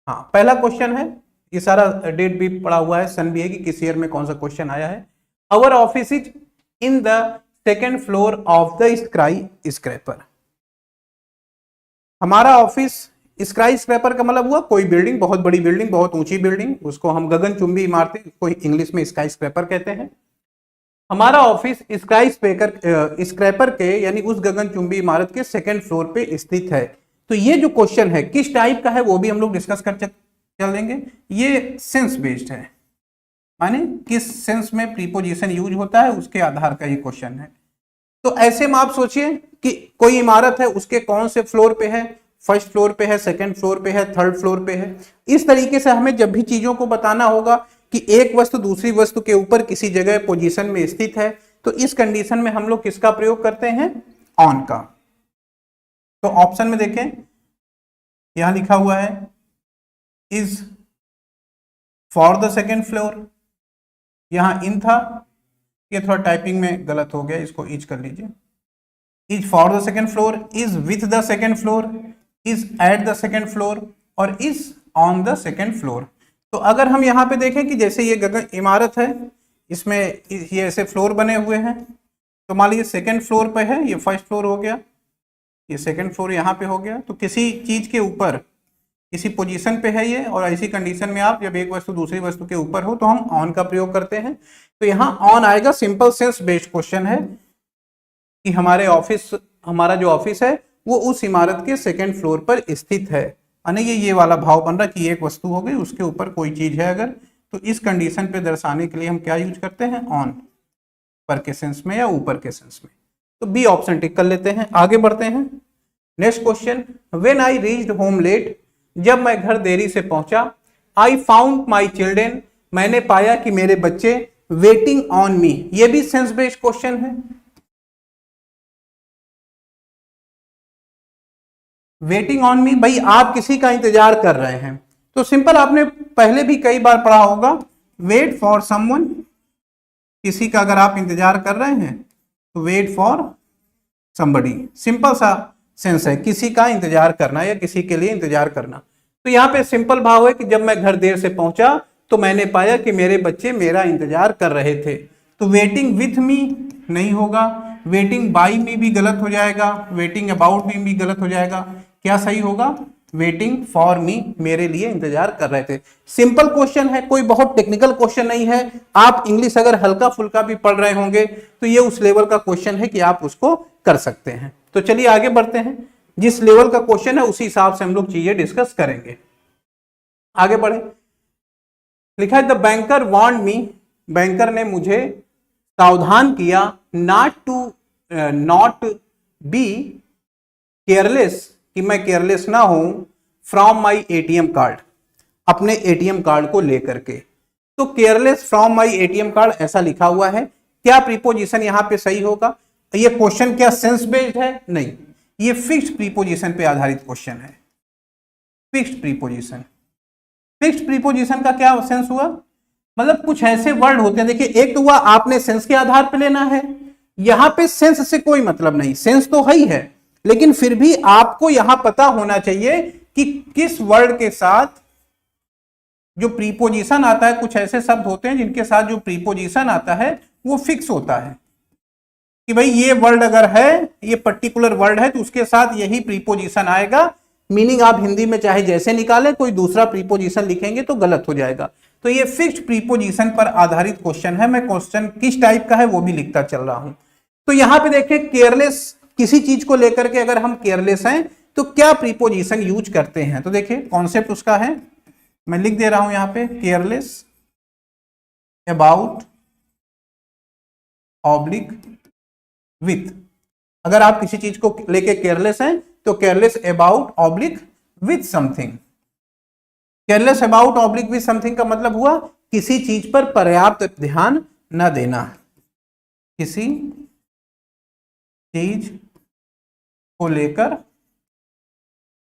हाँ, पहला क्वेश्चन है, ये सारा डेट भी पड़ा हुआ है, सन भी है कि किस ईयर में कौन सा क्वेश्चन आया है। Our office is in the second floor of the sky scraper. हमारा ऑफिस, स्काई स्क्रैपर का मतलब हुआ कोई बिल्डिंग, बहुत बड़ी बिल्डिंग, बहुत ऊंची बिल्डिंग, उसको हम गगनचुंबी इमारतें, कोई इंग्लिश में स्काई स्क्रैपर कहते हैं। हमारा ऑफिस स्काई स्क्रैपर के यानी उस गगनचुंबी इमारत के सेकंड फ्लोर पे स्थित है। तो ये जो क्वेश्चन है किस टाइप का है वो भी हम लोग डिस्कस कर चल देंगे। ये सेंस बेस्ड है, माने किस सेंस में प्रीपोजिशन यूज होता है उसके आधार का ये क्वेश्चन है। तो ऐसे में आप सोचिए कि कोई इमारत है, उसके कौन से फ्लोर पे है, फर्स्ट फ्लोर पे है, सेकंड फ्लोर पे है, थर्ड फ्लोर पे है। इस तरीके से हमें जब भी चीजों को बताना होगा कि एक वस्तु दूसरी वस्तु के ऊपर किसी जगह पोजीशन में स्थित है, तो इस कंडीशन में हम लोग किसका प्रयोग करते हैं, ऑन का। तो ऑप्शन में देखें, यहां लिखा हुआ है is for the second floor, यहां इन था, ये थोड़ा टाइपिंग में गलत हो गया, इसको इज कर लीजिए। Is for the second floor, is with the second floor, is at the second floor और is on the second floor. तो अगर हम यहाँ पे देखें कि जैसे ये गगन इमारत है, इसमें ये ऐसे फ्लोर बने हुए हैं, तो मान लीजिए सेकेंड फ्लोर पे है, ये फर्स्ट फ्लोर हो गया, ये सेकेंड फ्लोर यहाँ पे हो गया। तो किसी चीज के ऊपर किसी पोजीशन पे है ये, और ऐसी कंडीशन में आप जब एक वस्तु दूसरी वस्तु के ऊपर हो तो हम ऑन का प्रयोग करते हैं। तो यहाँ ऑन आएगा, सिंपल सेंस बेस्ड क्वेश्चन है कि हमारा जो ऑफिस है वो उस इमारत के सेकेंड फ्लोर पर स्थित है। यानी ये वाला भाव बन रहा कि एक वस्तु हो गई, उसके ऊपर कोई चीज है अगर, तो इस कंडीशन पे दर्शाने के लिए हम क्या यूज करते हैं, ऑन, पर के सेंस में या ऊपर के सेंस में। तो बी ऑप्शन टिक कर लेते हैं, आगे बढ़ते हैं। Next question, when I reached home late, जब मैं घर देरी से पहुंचा। आई फाउंड माई चिल्ड्रेन, मैंने पाया कि मेरे बच्चे वेटिंग ऑन मी, ये भी सेंस बेस्ड क्वेश्चन है। वेटिंग ऑन मी, भाई आप किसी का इंतजार कर रहे हैं, तो सिंपल आपने पहले भी कई बार पढ़ा होगा, वेट फॉर समवन, किसी का अगर आप इंतजार कर रहे हैं तो वेट फॉर समबडी, सिंपल सा सेंस है, किसी का इंतजार करना या किसी के लिए इंतजार करना। तो यहाँ पे सिंपल भाव है कि जब मैं घर देर से पहुंचा तो मैंने पाया कि मेरे बच्चे मेरा इंतजार कर रहे थे। तो वेटिंग विथ मी नहीं होगा, वेटिंग बाई मी भी गलत हो जाएगा, वेटिंग अबाउट मी भी गलत हो जाएगा। क्या सही होगा, वेटिंग फॉर मी, मेरे लिए इंतजार कर रहे थे। सिंपल क्वेश्चन है, कोई बहुत टेक्निकल क्वेश्चन नहीं है। आप इंग्लिश अगर हल्का फुल्का भी पढ़ रहे होंगे तो ये उस लेवल का क्वेश्चन है कि आप उसको कर सकते हैं। तो चलिए आगे बढ़ते हैं, जिस लेवल का क्वेश्चन है उसी हिसाब से हम लोग चीजें डिस्कस करेंगे। आगे बढ़े, लिखा है the banker warned me, banker ने मुझे सावधान किया, नॉट बी केयरलेस, कि मैं केयरलेस ना हूं, फ्रॉम माई एटीएम कार्ड, अपने एटीएम कार्ड को लेकर के। तो careless from my ATM card ऐसा लिखा हुआ है, क्या प्रीपोजिशन यहां पे सही होगा? ये क्वेश्चन क्या सेंस बेस्ड है? नहीं, ये फिक्स्ड प्रीपोजिशन पे आधारित क्वेश्चन है। फिक्स्ड प्रीपोजिशन, फिक्स्ड प्रीपोजिशन का क्या सेंस हुआ, मतलब कुछ ऐसे वर्ड होते हैं, देखिए एक तो हुआ आपने सेंस के आधार पर लेना है, यहां पे सेंस से कोई मतलब नहीं, सेंस तो है ही है, लेकिन फिर भी आपको यहां पता होना चाहिए कि किस वर्ड के साथ जो प्रीपोजिशन आता है। कुछ ऐसे शब्द होते हैं जिनके साथ जो प्रीपोजिशन आता है वो फिक्स होता है कि भाई ये वर्ड अगर है, ये पर्टिकुलर वर्ड है तो उसके साथ यही प्रीपोजिशन आएगा। मीनिंग आप हिंदी में चाहे जैसे निकालें, कोई दूसरा प्रीपोजिशन लिखेंगे तो गलत हो जाएगा। तो ये फिक्स्ड प्रीपोजिशन पर आधारित क्वेश्चन है। मैं क्वेश्चन किस टाइप का है वो भी लिखता चल रहा हूं। तो यहां पे देखिए, केयरलेस, किसी चीज को लेकर के अगर हम केयरलेस हैं तो क्या प्रीपोजिशन यूज करते हैं, तो देखिए कॉन्सेप्ट उसका है, मैं लिख दे रहा हूं यहां पे, केयरलेस अबाउट ऑब्लिक विथ। अगर आप किसी चीज को लेके केयरलेस हैं तो careless about oblique with something. Careless about oblique with something का मतलब हुआ किसी चीज पर पर्याप्त ध्यान न देना, किसी चीज को लेकर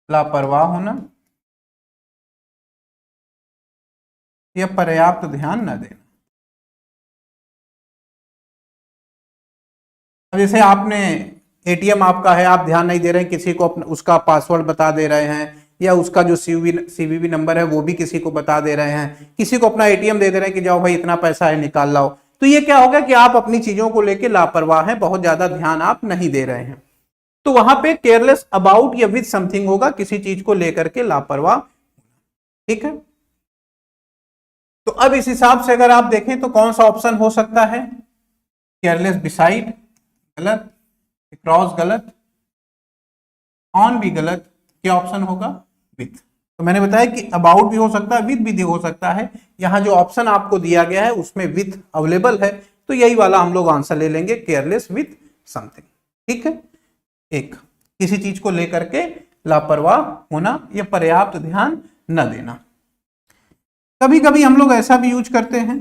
लापरवाह होना या पर्याप्त ध्यान न देना। जैसे आपने एटीएम आपका है, आप ध्यान नहीं दे रहे हैं, किसी को उसका पासवर्ड बता दे रहे हैं या उसका जो सीवीवी नंबर है वो भी किसी को बता दे रहे हैं, किसी को अपना एटीएम दे दे रहे हैं कि जाओ भाई इतना पैसा है निकाल लाओ, तो ये क्या होगा कि आप अपनी चीजों को लेकर लापरवाह हैं, बहुत ज्यादा ध्यान आप नहीं दे रहे हैं। तो वहां पे केयरलेस अबाउट या विद समथिंग होगा, किसी चीज को लेकर के लापरवाह। ठीक है, तो अब इस हिसाब से अगर आप देखें तो कौन सा ऑप्शन हो सकता है? केयरलेस बिसाइड गलत, क्रॉस गलत, ऑन भी गलत, क्या ऑप्शन होगा? विथ। तो मैंने बताया कि अबाउट भी हो सकता है, विथ भी हो सकता है। यहां जो ऑप्शन आपको दिया गया है उसमें विथ अवेलेबल है, तो यही वाला हम लोग आंसर ले लेंगे, केयरलेस विथ समथिंग। ठीक है, एक किसी चीज को लेकर के लापरवाह होना या पर्याप्त ध्यान न देना। कभी कभी हम लोग ऐसा भी यूज करते हैं,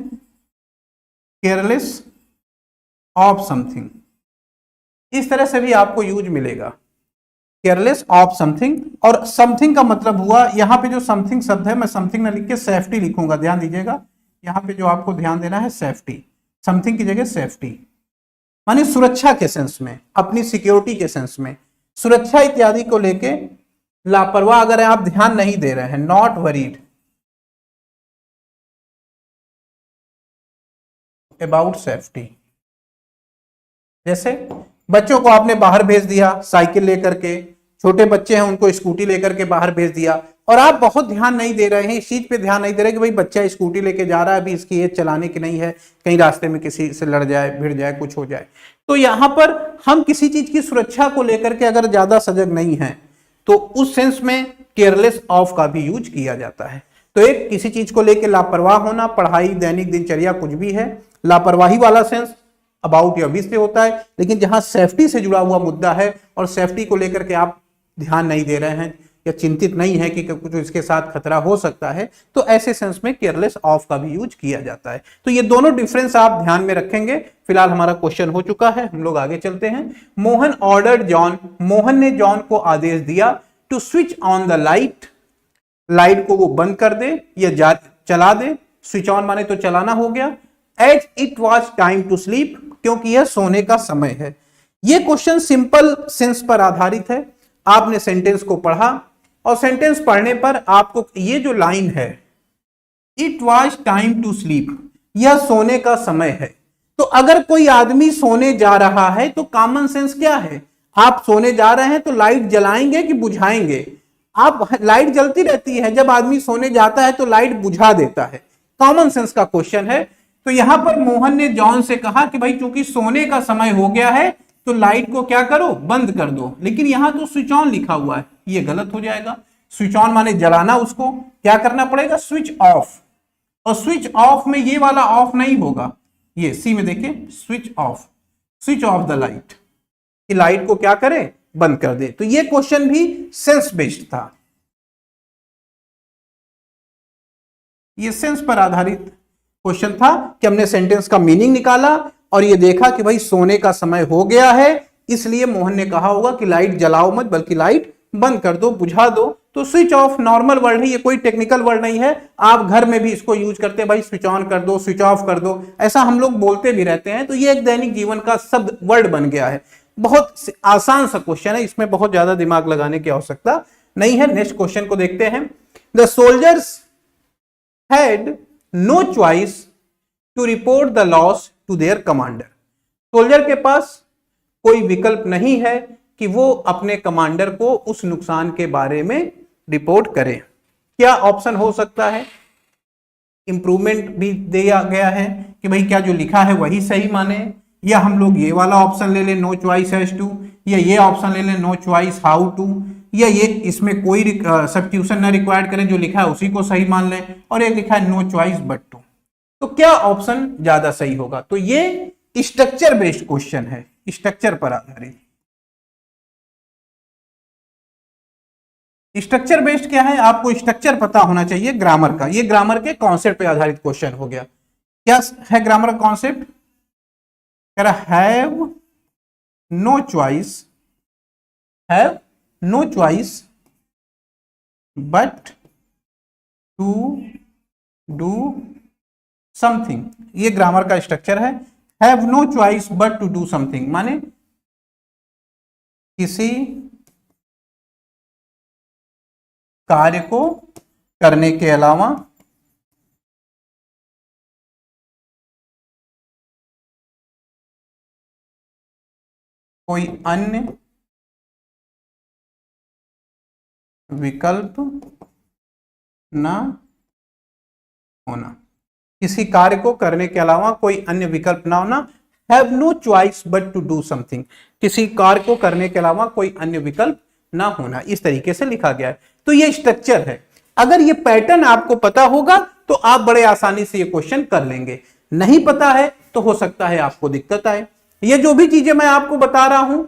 केयरलेस ऑफ समथिंग, इस तरह से भी आपको यूज मिलेगा, केयरलेस ऑफ समथिंग। और समथिंग का मतलब हुआ, यहां पे जो समथिंग शब्द है मैं समथिंग न लिख के सेफ्टी लिखूंगा, ध्यान दीजिएगा, यहां पे जो आपको ध्यान देना है सेफ्टी, समथिंग की जगह सेफ्टी, माने सुरक्षा के सेंस में, अपनी सिक्योरिटी के सेंस में, सुरक्षा इत्यादि को लेके लापरवाह अगर आप ध्यान नहीं दे रहे हैं, नॉट वरीड अबाउट सेफ्टी। जैसे बच्चों को आपने बाहर भेज दिया साइकिल लेकर के, छोटे बच्चे हैं उनको स्कूटी लेकर के बाहर भेज दिया, और आप बहुत ध्यान नहीं दे रहे हैं, इस चीज पे ध्यान नहीं दे रहे कि भाई बच्चा स्कूटी लेके जा रहा है, अभी इसकी एज चलाने की नहीं है, कहीं रास्ते में किसी से लड़ जाए, भिड़ जाए, कुछ हो जाए। तो यहां पर हम किसी चीज की सुरक्षा को लेकर के अगर ज्यादा सजग नहीं है तो उस सेंस में केयरलेस ऑफ का भी यूज किया जाता है। तो एक किसी चीज को लेकर लापरवाह होना, पढ़ाई, दैनिक दिनचर्या, कुछ भी है, लापरवाही वाला सेंस अबाउट या विथ से होता है। लेकिन जहां सेफ्टी से जुड़ा हुआ मुद्दा है और सेफ्टी को लेकर के आप ध्यान नहीं दे रहे हैं या चिंतित नहीं है कि कुछ इसके साथ खतरा हो सकता है, तो ऐसे सेंस में केयरलेस ऑफ का भी यूज किया जाता है। तो ये दोनों डिफरेंस आप ध्यान में रखेंगे। फिलहाल हमारा क्वेश्चन हो चुका है, हम लोग आगे चलते हैं। मोहन ऑर्डर्ड जॉन, मोहन ने जॉन को आदेश दिया to switch on the light, light को वो बंद कर दे या चला दे, स्विच ऑन माने तो चलाना हो गया, as it was time to sleep, क्योंकि यह सोने का समय है। यह क्वेश्चन सिंपल सेंस पर आधारित है। आपने सेंटेंस को पढ़ा और सेंटेंस पढ़ने पर आपको ये जो लाइन है, it was time to sleep, यह सोने का समय है। तो अगर कोई आदमी सोने जा रहा है तो कॉमन सेंस क्या है? आप सोने जा रहे हैं तो लाइट जलाएंगे कि बुझाएंगे? आप, लाइट जलती रहती है, जब आदमी सोने जाता है तो लाइट बुझा देता है। कॉमन सेंस का क्वेश्चन है। तो यहां पर मोहन ने जॉन से कहा कि भाई चूंकि सोने का समय हो गया है तो लाइट को क्या करो, बंद कर दो। लेकिन यहां तो स्विच ऑन लिखा हुआ है, ये गलत हो जाएगा। स्विच ऑन माने जलाना, उसको क्या करना पड़ेगा, स्विच ऑफ। और स्विच ऑफ में ये वाला ऑफ नहीं होगा, ये सी में देखिए, switch off, switch off the light, कि लाइट को क्या करे, बंद कर दे। तो ये क्वेश्चन भी सेंस बेस्ड था, ये सेंस पर आधारित क्वेश्चन था कि हमने सेंटेंस का मीनिंग निकाला और ये देखा कि भाई सोने का समय हो गया है, इसलिए मोहन ने कहा होगा कि लाइट जलाओ मत, बल्कि लाइट बंद कर दो, बुझा दो। तो स्विच ऑफ नॉर्मल वर्ड है, ये कोई टेक्निकल वर्ड नहीं है। आप घर में भी इसको यूज करते हैं, भाई स्विच ऑन कर दो, स्विच ऑफ कर दो, ऐसा हम लोग बोलते भी रहते हैं। तो ये एक दैनिक जीवन का शब्द वर्ड बन गया है। बहुत आसान सा क्वेश्चन है, इसमें बहुत ज्यादा दिमाग लगाने की आवश्यकता नहीं है। नेक्स्ट क्वेश्चन को देखते हैं। The soldiers had no choice to report the loss to their commander. Soldier के पास कोई विकल्प नहीं है कि वो अपने कमांडर को उस नुकसान के बारे में रिपोर्ट करे। क्या ऑप्शन हो सकता है? इंप्रूवमेंट भी दिया गया है कि भाई क्या जो लिखा है वही सही माने, या हम लोग ये वाला ऑप्शन ले लें, नो चॉइस हैज टू, या ये ऑप्शन ले लें, नो चॉइस हाउ टू, या ये इसमें कोई सब्स्टिट्यूशन ना रिक्वायर्ड करें, जो लिखा है उसी को सही मान लें, और एक लिखा है नो चॉइस बट टू। तो क्या ऑप्शन ज्यादा सही होगा? तो ये स्ट्रक्चर बेस्ड क्वेश्चन है, स्ट्रक्चर पर आधारित। स्ट्रक्चर बेस्ड क्या है? आपको स्ट्रक्चर पता होना चाहिए ग्रामर का। ये ग्रामर के कॉन्सेप्ट पे आधारित क्वेश्चन हो गया। क्या है grammar concept? Have no choice, have no choice but to do something. ये ग्रामर का स्ट्रक्चर है। Have no choice but to do something माने किसी कार्य को करने के अलावा कोई अन्य विकल्प ना होना, किसी कार्य को करने के अलावा कोई अन्य विकल्प ना होना, have no choice but to do something, किसी कार्य को करने के अलावा कोई अन्य विकल्प ना होना, इस तरीके से लिखा गया है। तो ये स्ट्रक्चर है। अगर ये पैटर्न आपको पता होगा तो आप बड़े आसानी से ये क्वेश्चन कर लेंगे, नहीं पता है तो हो सकता है आपको दिक्कत आए। ये जो भी चीजें मैं आपको बता रहा हूं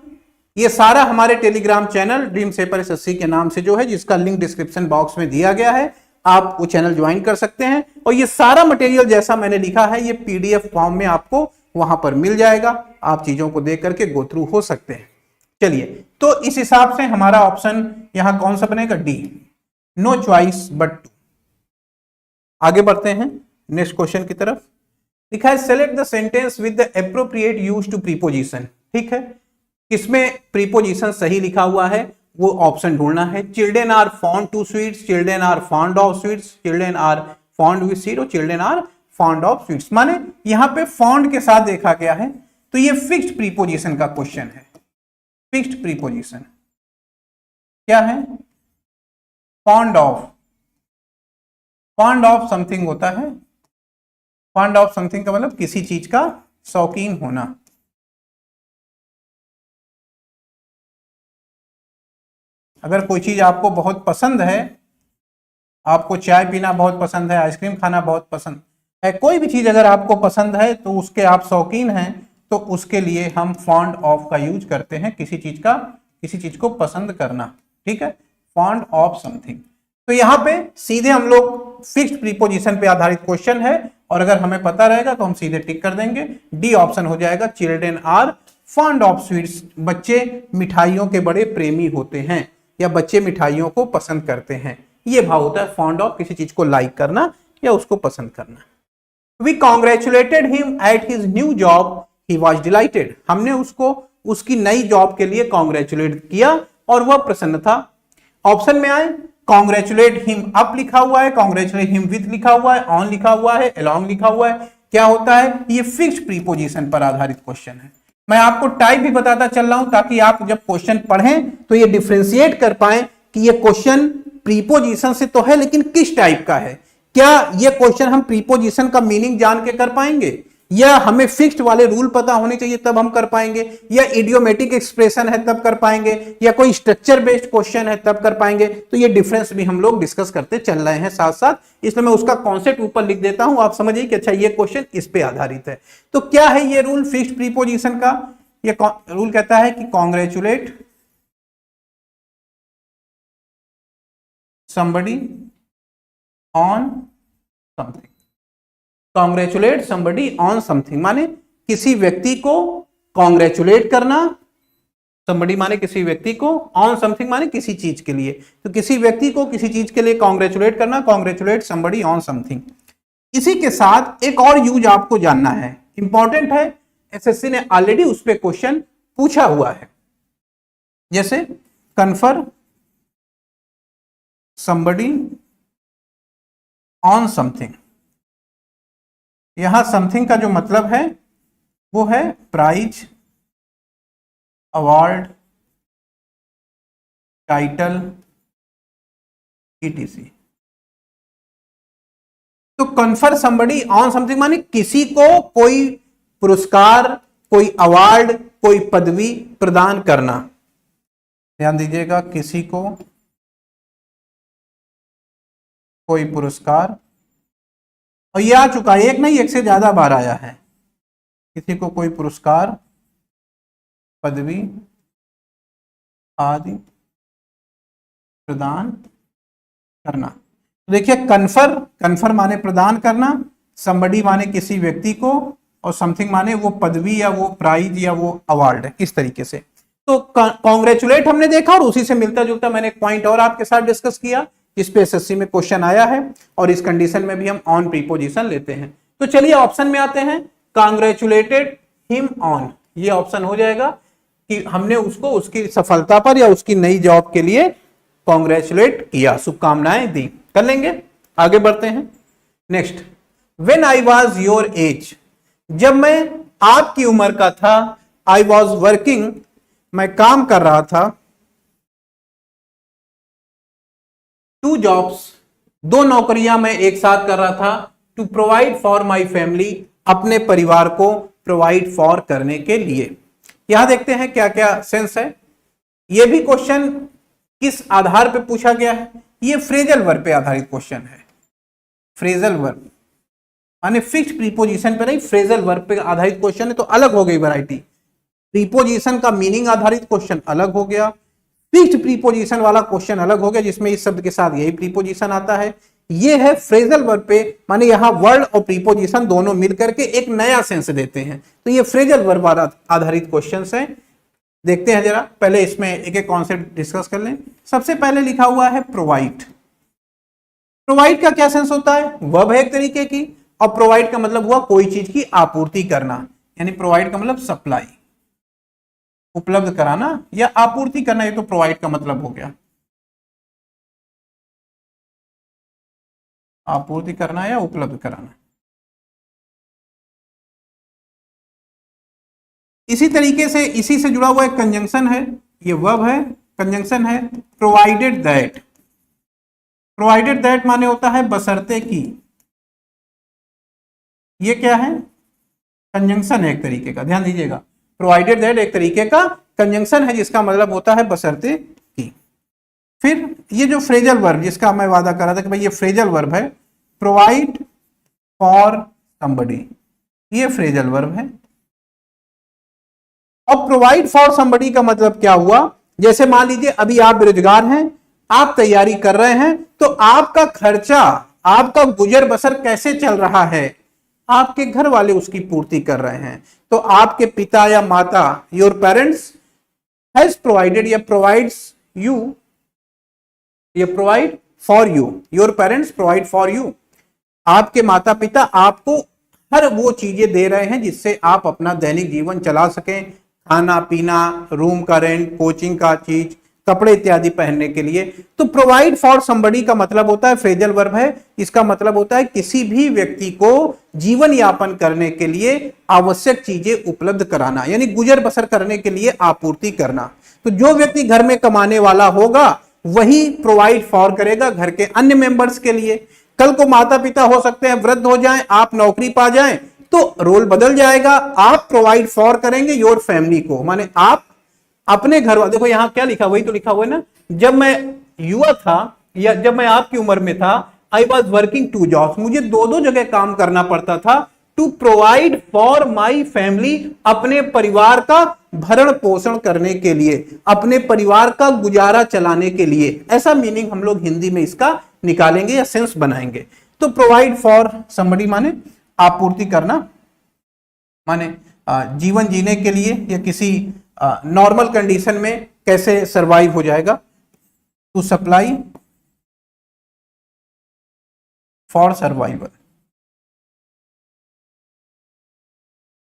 ये सारा हमारे Telegram channel dream shaper SSC के नाम से जो है, जिसका लिंक डिस्क्रिप्शन बॉक्स में दिया गया है, आप वो चैनल ज्वाइन कर सकते हैं। और ये सारा मटेरियल जैसा मैंने लिखा है ये पीडीएफ फॉर्म में आपको वहां पर मिल जाएगा, आप चीजों को देख करके गो थ्रू हो सकते हैं। चलिए, तो इस हिसाब से हमारा ऑप्शन यहां कौन सा बनेगा, D, no choice but to. आगे बढ़ते हैं नेक्स्ट क्वेश्चन की तरफ। लिखा है select the sentence with the appropriate use to preposition. ठीक है, किसमें प्रीपोजिशन सही लिखा हुआ है वो ऑप्शन ढूंढना है। Children are fond to sweets, children are fond of sweets, children are fond with sweet और children are fond of sweets. माने यहां पे फॉन्ड के साथ देखा गया है तो ये फिक्स्ड प्रीपोजिशन का क्वेश्चन है। फिक्स्ड प्रीपोजिशन क्या है, fond of, fond of something होता है। फॉन्ड ऑफ समथिंग का मतलब किसी चीज का शौकीन होना। अगर कोई चीज आपको बहुत पसंद है, आपको चाय पीना बहुत पसंद है, आइसक्रीम खाना बहुत पसंद है, कोई भी चीज अगर आपको पसंद है तो उसके आप शौकीन हैं, तो उसके लिए हम फॉन्ड ऑफ का यूज करते हैं, किसी चीज का, किसी चीज को पसंद करना। ठीक है, फॉन्ड ऑफ समथिंग। तो यहाँ पे सीधे हम लोग फिक्स्ड प्रीपोजिशन पे आधारित क्वेश्चन है और अगर हमें पता रहेगा तो हम सीधे टिक कर देंगे। डी ऑप्शन हो जाएगा, children are fond of sweets, बच्चे मिठाइयों के बड़े प्रेमी होते हैं या बच्चे मिठाइयों को पसंद करते हैं। ये भाव होता है फॉन्ड ऑफ, किसी चीज को लाइक करना या उसको पसंद करना। We congratulated him at his new job, he was delighted. हमने उसको उसकी नई जॉब के लिए कॉन्ग्रेचुलेट किया और वह प्रसन्न था। ऑप्शन में आए, कॉन्ग्रेचुलेट हिम अप लिखा हुआ है, कॉन्ग्रेचुलेट हिम विथ लिखा हुआ है, ऑन लिखा हुआ है, अलोंग लिखा हुआ है। क्या होता है, ये फिक्स्ड प्रीपोजिशन पर आधारित क्वेश्चन है। मैं आपको टाइप भी बताता चल रहा हूं ताकि आप जब क्वेश्चन पढ़ें तो ये डिफरेंशिएट कर पाएं कि ये क्वेश्चन प्रीपोजिशन से तो है लेकिन किस टाइप का है। क्या ये क्वेश्चन हम प्रीपोजिशन का मीनिंग जान के कर पाएंगे या हमें फिक्स्ड वाले रूल पता होने चाहिए तब हम कर पाएंगे, या इडियोमेटिक एक्सप्रेशन है तब कर पाएंगे, या कोई स्ट्रक्चर बेस्ड क्वेश्चन है तब कर पाएंगे। तो ये डिफरेंस भी हम लोग डिस्कस करते चल रहे हैं साथ साथ, इसलिए मैं उसका कॉन्सेप्ट ऊपर लिख देता हूं, आप समझिए कि अच्छा ये क्वेश्चन इस पे आधारित है। तो क्या है ये रूल फिक्स्ड प्रीपोजिशन का, ये रूल कहता है कि congratulate somebody on something, congratulate somebody on something माने किसी व्यक्ति को कॉन्ग्रेचुलेट करना, somebody माने किसी व्यक्ति को, on something माने किसी चीज के लिए। तो किसी व्यक्ति को किसी चीज के लिए कॉन्ग्रेचुलेट करना, कॉन्ग्रेचुलेट somebody on something। इसी के साथ एक और यूज आपको जानना है, इंपॉर्टेंट है, एसएससी ने ऑलरेडी उस पर क्वेश्चन पूछा हुआ है। जैसे कन्फर somebody on something, यहां समथिंग का जो मतलब है वो है प्राइज, अवार्ड, टाइटल, etc। तो कन्फर somebody on something माने किसी को कोई पुरस्कार, कोई अवार्ड, कोई पदवी प्रदान करना। ध्यान दीजिएगा, किसी को कोई पुरस्कार, और ये आ चुका है, एक नहीं एक से ज्यादा बार आया है, किसी को कोई पुरस्कार, पदवी आदि प्रदान करना। तो देखिए कन्फर, कन्फर माने प्रदान करना, somebody माने किसी व्यक्ति को, और समथिंग माने वो पदवी या वो प्राइज या वो अवार्ड है, किस तरीके से। तो कॉन्ग्रेचुलेट हमने देखा और उसी से मिलता जुलता मैंने एक पॉइंट और आपके साथ डिस्कस किया जिस पे एसएससी में क्वेश्चन आया है, और इस कंडीशन में भी हम ऑन प्रीपोजिशन लेते हैं। तो चलिए ऑप्शन में आते हैं, कांग्रेचुलेटेड हिम ऑन, ये ऑप्शन हो जाएगा कि हमने उसको उसकी सफलता पर या उसकी नई जॉब के लिए कॉन्ग्रेचुलेट किया, शुभकामनाएं दी। कर लेंगे, आगे बढ़ते हैं। Next, when I was your age, जब मैं आपकी उम्र का था, आई वॉज वर्किंग, मैं काम कर रहा था, टू जॉब्स, दो नौकरियां मैं एक साथ कर रहा था, to provide for my family, अपने परिवार को प्रोवाइड फॉर करने के लिए। यहां देखते हैं क्या क्या सेंस है। यह भी क्वेश्चन किस आधार पे पूछा गया है, यह फ्रेजल वर्ब पे आधारित क्वेश्चन है। फ्रेजल वर्ब माने फिक्स्ड प्रीपोजिशन पे नहीं, फ्रेजल वर्ब पे आधारित क्वेश्चन है, तो अलग हो गई वैरायटी। प्रीपोजिशन का मीनिंग आधारित क्वेश्चन अलग हो गया, फिक्स्ड प्रीपोजिशन वाला क्वेश्चन अलग हो गया, जिसमें इस शब्द के साथ यही प्रीपोजिशन आता है। ये है फ्रेजल वर्ब पे, माने यहां वर्ड और प्रीपोजिशन दोनों मिलकर के एक नया सेंस देते हैं, तो ये फ्रेजल वर्ब आधारित क्वेश्चंस हैं। देखते हैं जरा, पहले इसमें एक एक कॉन्सेप्ट डिस्कस कर लें। सबसे पहले लिखा हुआ है प्रोवाइड। प्रोवाइड का क्या सेंस होता है, वर्ब है एक तरीके की, और प्रोवाइड का मतलब हुआ कोई चीज की आपूर्ति करना, यानी प्रोवाइड का मतलब सप्लाई, उपलब्ध कराना या आपूर्ति करना, ये तो प्रोवाइड का मतलब हो गया, आपूर्ति करना या उपलब्ध कराना। इसी तरीके से इसी से जुड़ा हुआ एक कंजंक्शन है, ये वर्ब है, कंजंक्शन है प्रोवाइडेड दैट। प्रोवाइडेड दैट माने होता है बशर्ते की, ये क्या है, कंजंक्शन है एक तरीके का, ध्यान दीजिएगा। प्रोवाइडेड दैट एक तरीके का कंजंक्शन है जिसका मतलब होता है बशर्ते की। फिर ये जो फ्रेजल वर्ब जिसका मैं वादा कर रहा था कि भाई ये फ्रेजल वर्ब है, प्रोवाइड फॉर समबडी, ये फ्रेजल वर्ब है। अब प्रोवाइड फॉर समबडी का मतलब क्या हुआ, जैसे मान लीजिए अभी आप बेरोजगार हैं, आप तैयारी कर रहे हैं, तो आपका खर्चा, आपका गुजर बसर कैसे चल रहा है, आपके घर वाले उसकी पूर्ति कर रहे हैं। तो आपके पिता या माता, योर पेरेंट्स हैज प्रोवाइडेड या प्रोवाइड्स यू, ये provide for you, your parents provide for you. आपके माता पिता आपको हर वो चीजें दे रहे हैं जिससे आप अपना दैनिक जीवन चला सकें, खाना पीना, रूम का रेंट, कोचिंग का चीज, कपड़े इत्यादि पहनने के लिए। तो प्रोवाइड फॉर समबडी का मतलब होता है, फ्रेजल वर्ब है, इसका मतलब होता है किसी भी व्यक्ति को जीवन यापन करने के लिए आवश्यक चीजें उपलब्ध कराना, यानी गुजर बसर करने के लिए आपूर्ति करना। तो जो व्यक्ति घर में कमाने वाला होगा वही प्रोवाइड फॉर करेगा घर के अन्य मेंबर्स के लिए। कल को माता पिता हो सकते हैं वृद्ध हो जाएं, आप नौकरी पा जाएं, तो रोल बदल जाएगा, आप प्रोवाइड फॉर करेंगे योर फैमिली को, माने आप अपने घर वाले। देखो यहां क्या लिखा, वही तो लिखा हुआ है ना, जब मैं युवा था या जब मैं आपकी उम्र में था, I was working two jobs, मुझे दो दो जगह काम करना पड़ता था, to provide for my family, अपने परिवार का भरण पोषण करने के लिए, अपने परिवार का गुजारा चलाने के लिए। ऐसा मीनिंग हम लोग हिंदी में इसका निकालेंगे या सेंस बनाएंगे। तो प्रोवाइड फॉर समबडी माने आपूर्ति करना, माने जीवन जीने के लिए या किसी नॉर्मल कंडीशन में कैसे सरवाइव हो जाएगा, टू सप्लाई फॉर सर्वाइवल।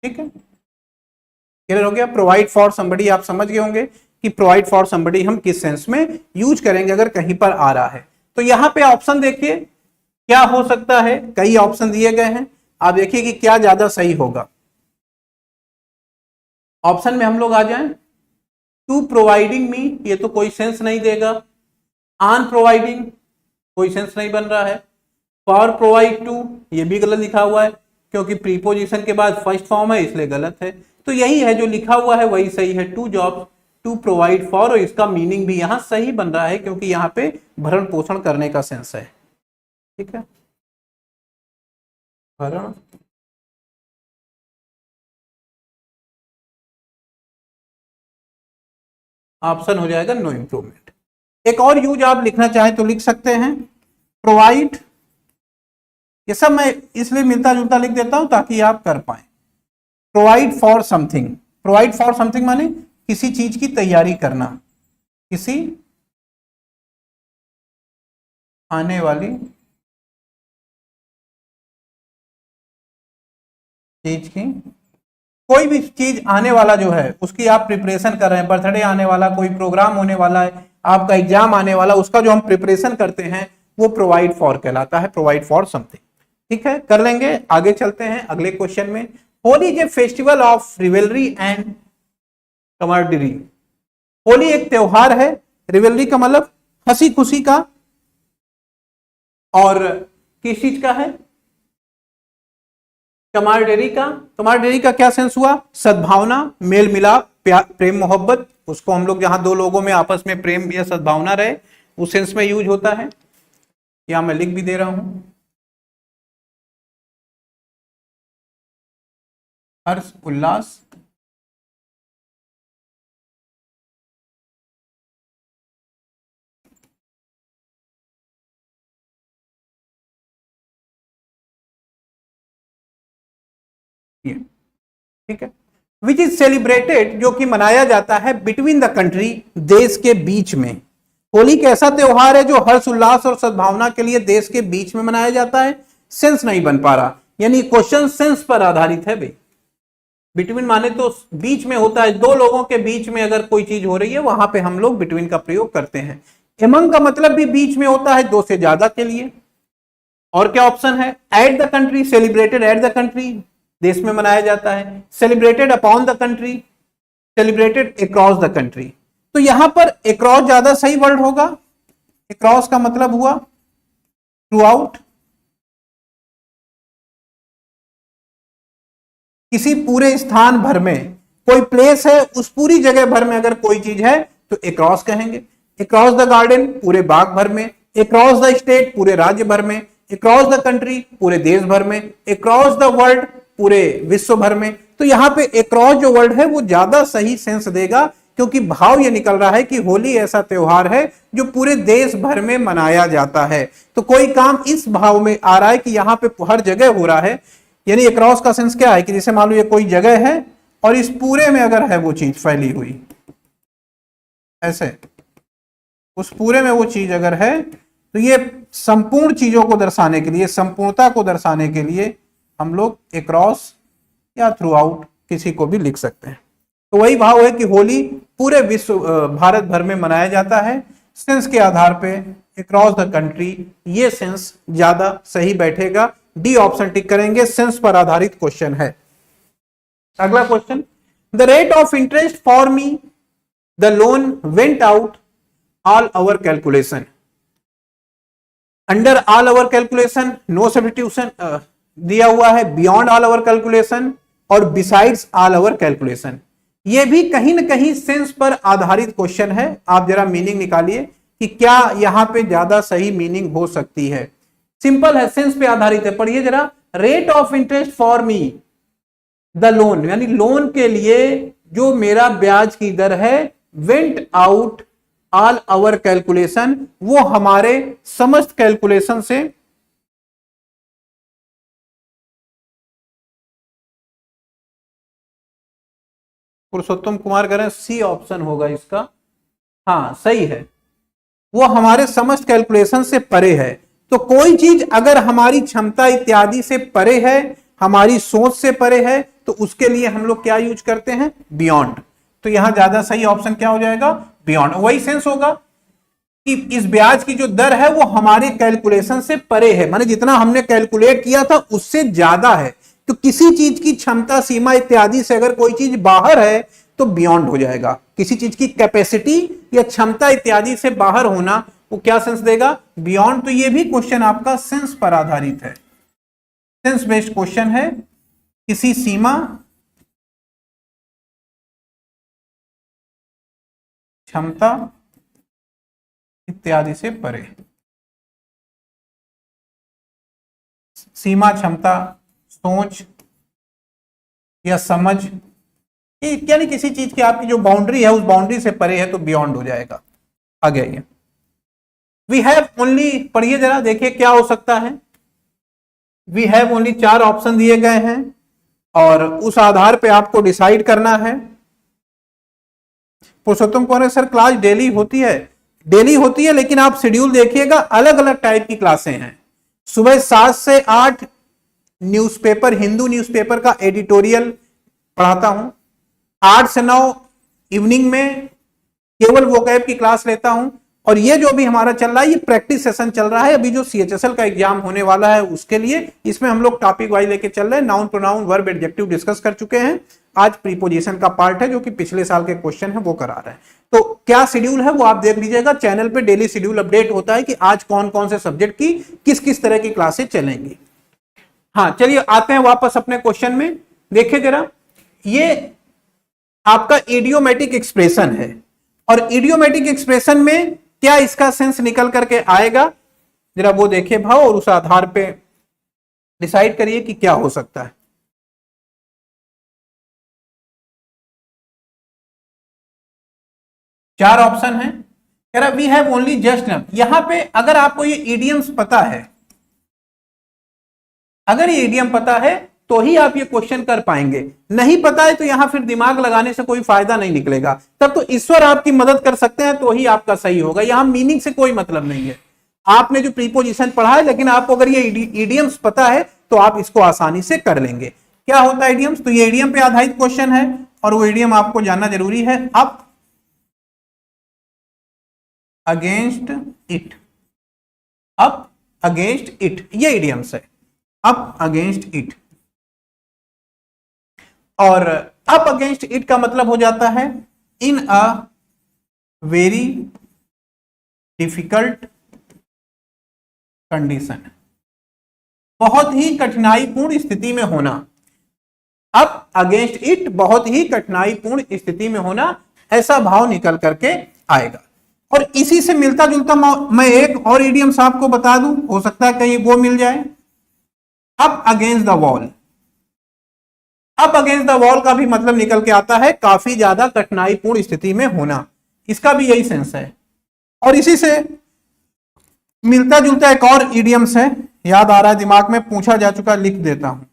ठीक है, क्लियर हो गया। प्रोवाइड फॉर समबडी आप समझ गए होंगे कि प्रोवाइड फॉर समबडी हम किस सेंस में यूज करेंगे अगर कहीं पर आ रहा है। तो यहां पे ऑप्शन देखिए क्या हो सकता है, कई ऑप्शन दिए गए हैं, आप देखिए कि क्या ज्यादा सही होगा। ऑप्शन में हम लोग आ जाएं, टू प्रोवाइडिंग मी, ये तो कोई सेंस नहीं देगा। ऑन प्रोवाइडिंग कोई सेंस नहीं बन रहा है। फॉर प्रोवाइड टू, ये भी गलत लिखा हुआ है क्योंकि प्रीपोजिशन के बाद फर्स्ट फॉर्म है इसलिए गलत है। तो यही है जो लिखा हुआ है वही सही है, two jobs to provide for, और इसका मीनिंग भी यहां सही बन रहा है क्योंकि यहां पे भरण पोषण करने का सेंस है। ठीक है, भरण ऑप्शन हो जाएगा नो इंप्रूवमेंट। एक और यूज आप लिखना चाहें तो लिख सकते हैं, प्रोवाइड, ये सब मैं इसलिए मिलता जुलता लिख देता हूं ताकि आप कर पाए। Provide for something, provide for something माने किसी चीज की तैयारी करना, किसी आने वाली चीज की, कोई भी चीज आने वाला जो है उसकी आप प्रिपरेशन कर रहे हैं, बर्थडे आने वाला, कोई प्रोग्राम होने वाला है, आपका एग्जाम आने वाला, उसका जो हम प्रिपरेशन करते हैं वो प्रोवाइड फॉर कहलाता है, प्रोवाइड फॉर समथिंग। ठीक है, कर लेंगे। आगे चलते हैं अगले क्वेश्चन में। Holi is a festival of revelry and camaraderie. Holi एक त्योहार है, रिवेलरी का मतलब हंसी खुशी का, और किस चीज का है, कमारडेरी का। कमारडेरी का क्या सेंस हुआ, सद्भावना, मेल मिलाप, प्रेम मोहब्बत, उसको हम लोग जहां दो लोगों में आपस में प्रेम या सद्भावना रहे उस सेंस में यूज होता है। यहां मैं लिख भी दे रहा हूं, हर्ष उल्लास, ठीक है। विच इज सेलिब्रेटेड, जो कि मनाया जाता है बिटवीन द कंट्री, देश के बीच में। होली एक ऐसा त्योहार है जो हर्ष उल्लास और सद्भावना के लिए देश के बीच में मनाया जाता है। सेंस नहीं बन पा रहा, यानी क्वेश्चन सेंस पर आधारित है भाई। बिटवीन माने तो बीच में होता है, दो लोगों के बीच में अगर कोई चीज हो रही है वहां पे हम लोग बिटवीन का प्रयोग करते हैं। एमंग का मतलब भी बीच में होता है, दो से ज्यादा के लिए। और क्या ऑप्शन है, at the country, celebrated at the country, देश में मनाया जाता है। Celebrated upon the country, celebrated across the country. तो यहां पर अक्रॉस ज्यादा सही वर्ड होगा। अक्रॉस का मतलब हुआ थ्रू आउट, किसी पूरे स्थान भर में, कोई प्लेस है उस पूरी जगह भर में अगर कोई चीज है तो अक्रॉस कहेंगे। अक्रॉस द गार्डन, पूरे बाग भर में। अक्रॉस द स्टेट, पूरे राज्य भर में। अक्रॉस द कंट्री, पूरे देश भर में। अक्रॉस द वर्ल्ड, पूरे विश्व भर में। तो यहां पे अक्रॉस जो वर्ड है वो ज्यादा सही सेंस देगा, क्योंकि भाव ये निकल रहा है कि होली ऐसा त्योहार है जो पूरे देश भर में मनाया जाता है। तो कोई काम इस भाव में आ रहा है कि यहां पे हर जगह हो रहा है। यानी अक्रॉस का सेंस क्या है कि जैसे मान लो ये कोई जगह है और इस पूरे में अगर है वो चीज फैली हुई ऐसे, उस पूरे में वो चीज अगर है, तो ये संपूर्ण चीजों को दर्शाने के लिए, संपूर्णता को दर्शाने के लिए हम लोग अक्रॉस या थ्रू आउट किसी को भी लिख सकते हैं। तो वही भाव है कि होली पूरे विश्व, भारत भर में मनाया जाता है। सेंस के आधार पे अक्रॉस द कंट्री, ये सेंस ज्यादा सही बैठेगा। डी ऑप्शन टिक करेंगे, सेंस पर आधारित क्वेश्चन है। अगला question, the rate of interest for me the loan went out all our calculation. Under all our calculation, no substitution दिया हुआ है, बियॉन्ड ऑल आवर कैलकुलेशन और बिसाइड्स ऑल आवर कैलकुलेशन। ये भी कहीं ना कहीं सेंस पर आधारित क्वेश्चन है। आप जरा मीनिंग निकालिए कि क्या यहां पे ज्यादा सही मीनिंग हो सकती है। सिंपल है, सेंस पे आधारित है। पढ़िए जरा, rate of interest for me the loan, यानी लोन के लिए जो मेरा ब्याज की दर है, went out all our calculation, वो हमारे समस्त कैलकुलेशन से पुरुषोत्तम कुमार करें, सी ऑप्शन होगा इसका। हाँ सही है, वो हमारे समस्त कैलकुलेशन से परे है। तो कोई चीज अगर हमारी क्षमता इत्यादि से परे है, हमारी सोच से परे है, तो उसके लिए हम लोग क्या यूज करते हैं, बियॉन्ड। तो यहां ज्यादा सही ऑप्शन क्या हो जाएगा, बियॉन्ड। वही सेंस होगा कि इस ब्याज की जो दर है वो हमारे कैलकुलेशन से परे है, माने जितना हमने कैलकुलेट किया था उससे ज्यादा है। तो किसी चीज की क्षमता, सीमा इत्यादि से अगर कोई चीज बाहर है तो बियॉन्ड हो जाएगा। किसी चीज की कैपेसिटी या क्षमता इत्यादि से बाहर होना, वो क्या सेंस देगा, बियॉन्ड। तो ये भी क्वेश्चन आपका सेंस पर आधारित है, सेंस बेस्ड क्वेश्चन है। किसी सीमा, क्षमता इत्यादि से परे, सीमा, क्षमता, सोच या समझ, यानी किसी चीज की आपकी जो बाउंड्री है उस बाउंड्री से परे है तो बियॉन्ड हो जाएगा। आगे आइए, वी हैव ओनली, पढ़िए जरा, देखिए क्या हो सकता है। वी हैव ओनली, 4 ऑप्शन दिए गए हैं और उस आधार पे आपको डिसाइड करना है। पुरुषोत्तम कौन है सर, क्लास डेली होती है, डेली होती है, लेकिन आप शेड्यूल देखिएगा, अलग अलग टाइप की क्लासें हैं। सुबह 7 से 8 न्यूज़पेपर, हिंदू न्यूज़पेपर का एडिटोरियल पढ़ाता हूं। 8 से 9 इवनिंग में केवल वोकैब की क्लास लेता हूं। और ये जो भी हमारा चल रहा है ये प्रैक्टिस सेशन चल रहा है, अभी जो CHSL का एग्जाम होने वाला है उसके लिए। इसमें हम लोग टॉपिक वाइज लेके चल रहे हैं, noun pronoun verb adjective discuss कर चुके हैं। आज प्रीपोजिशन का पार्ट है जो कि पिछले साल के क्वेश्चन है वो करा रहे हैं। तो क्या शेड्यूल है वो आप देख लीजिएगा, चैनल पे डेली शेड्यूल अपडेट होता है कि आज कौन कौन से सब्जेक्ट की किस किस तरह की क्लासेस चलेंगी। हाँ चलिए आते हैं वापस अपने क्वेश्चन में। देखिए जरा, ये आपका इडियोमेटिक एक्सप्रेशन है और इडियोमेटिक एक्सप्रेशन में क्या इसका सेंस निकल करके आएगा, जरा वो देखिए भाव, और उस आधार पे डिसाइड करिए कि क्या हो सकता है। चार ऑप्शन है, कह रहा we have only just enough. यहां पे अगर आपको ये इडियम्स पता है, अगर ये इडियम पता है तो ही आप ये क्वेश्चन कर पाएंगे, नहीं पता है तो यहां फिर दिमाग लगाने से कोई फायदा नहीं निकलेगा। तब तो ईश्वर आपकी मदद कर सकते हैं तो ही आपका सही होगा, यहां मीनिंग से कोई मतलब नहीं है। आपने जो प्रीपोजिशन पढ़ा है, लेकिन आपको अगर ये इडियम्स पता है तो आप इसको आसानी से कर लेंगे। क्या होता है इडियम्स? तो ये इडियम पे आधारित क्वेश्चन है और वो इडियम आपको जानना जरूरी है। Up against it, up against it, ये इडियम्स है, अप अगेंस्ट इट। और अप अगेंस्ट इट का मतलब हो जाता है इन अ वेरी डिफिकल्ट कंडीशन, बहुत ही कठिनाईपूर्ण स्थिति में होना। अप अगेंस्ट इट, बहुत ही कठिनाईपूर्ण स्थिति में होना, ऐसा भाव निकल करके आएगा। और इसी से मिलता जुलता मैं एक और इडियम्स आपको बता दूं, हो सकता है कहीं वो मिल जाए, up against the wall. Up against the wall का भी मतलब निकल के आता है काफी ज्यादा कठिनाईपूर्ण स्थिति में होना, इसका भी यही सेंस है। और इसी से मिलता जुलता एक और इडियम्स है, याद आ रहा है दिमाग में, पूछा जा चुका, लिख देता हूं।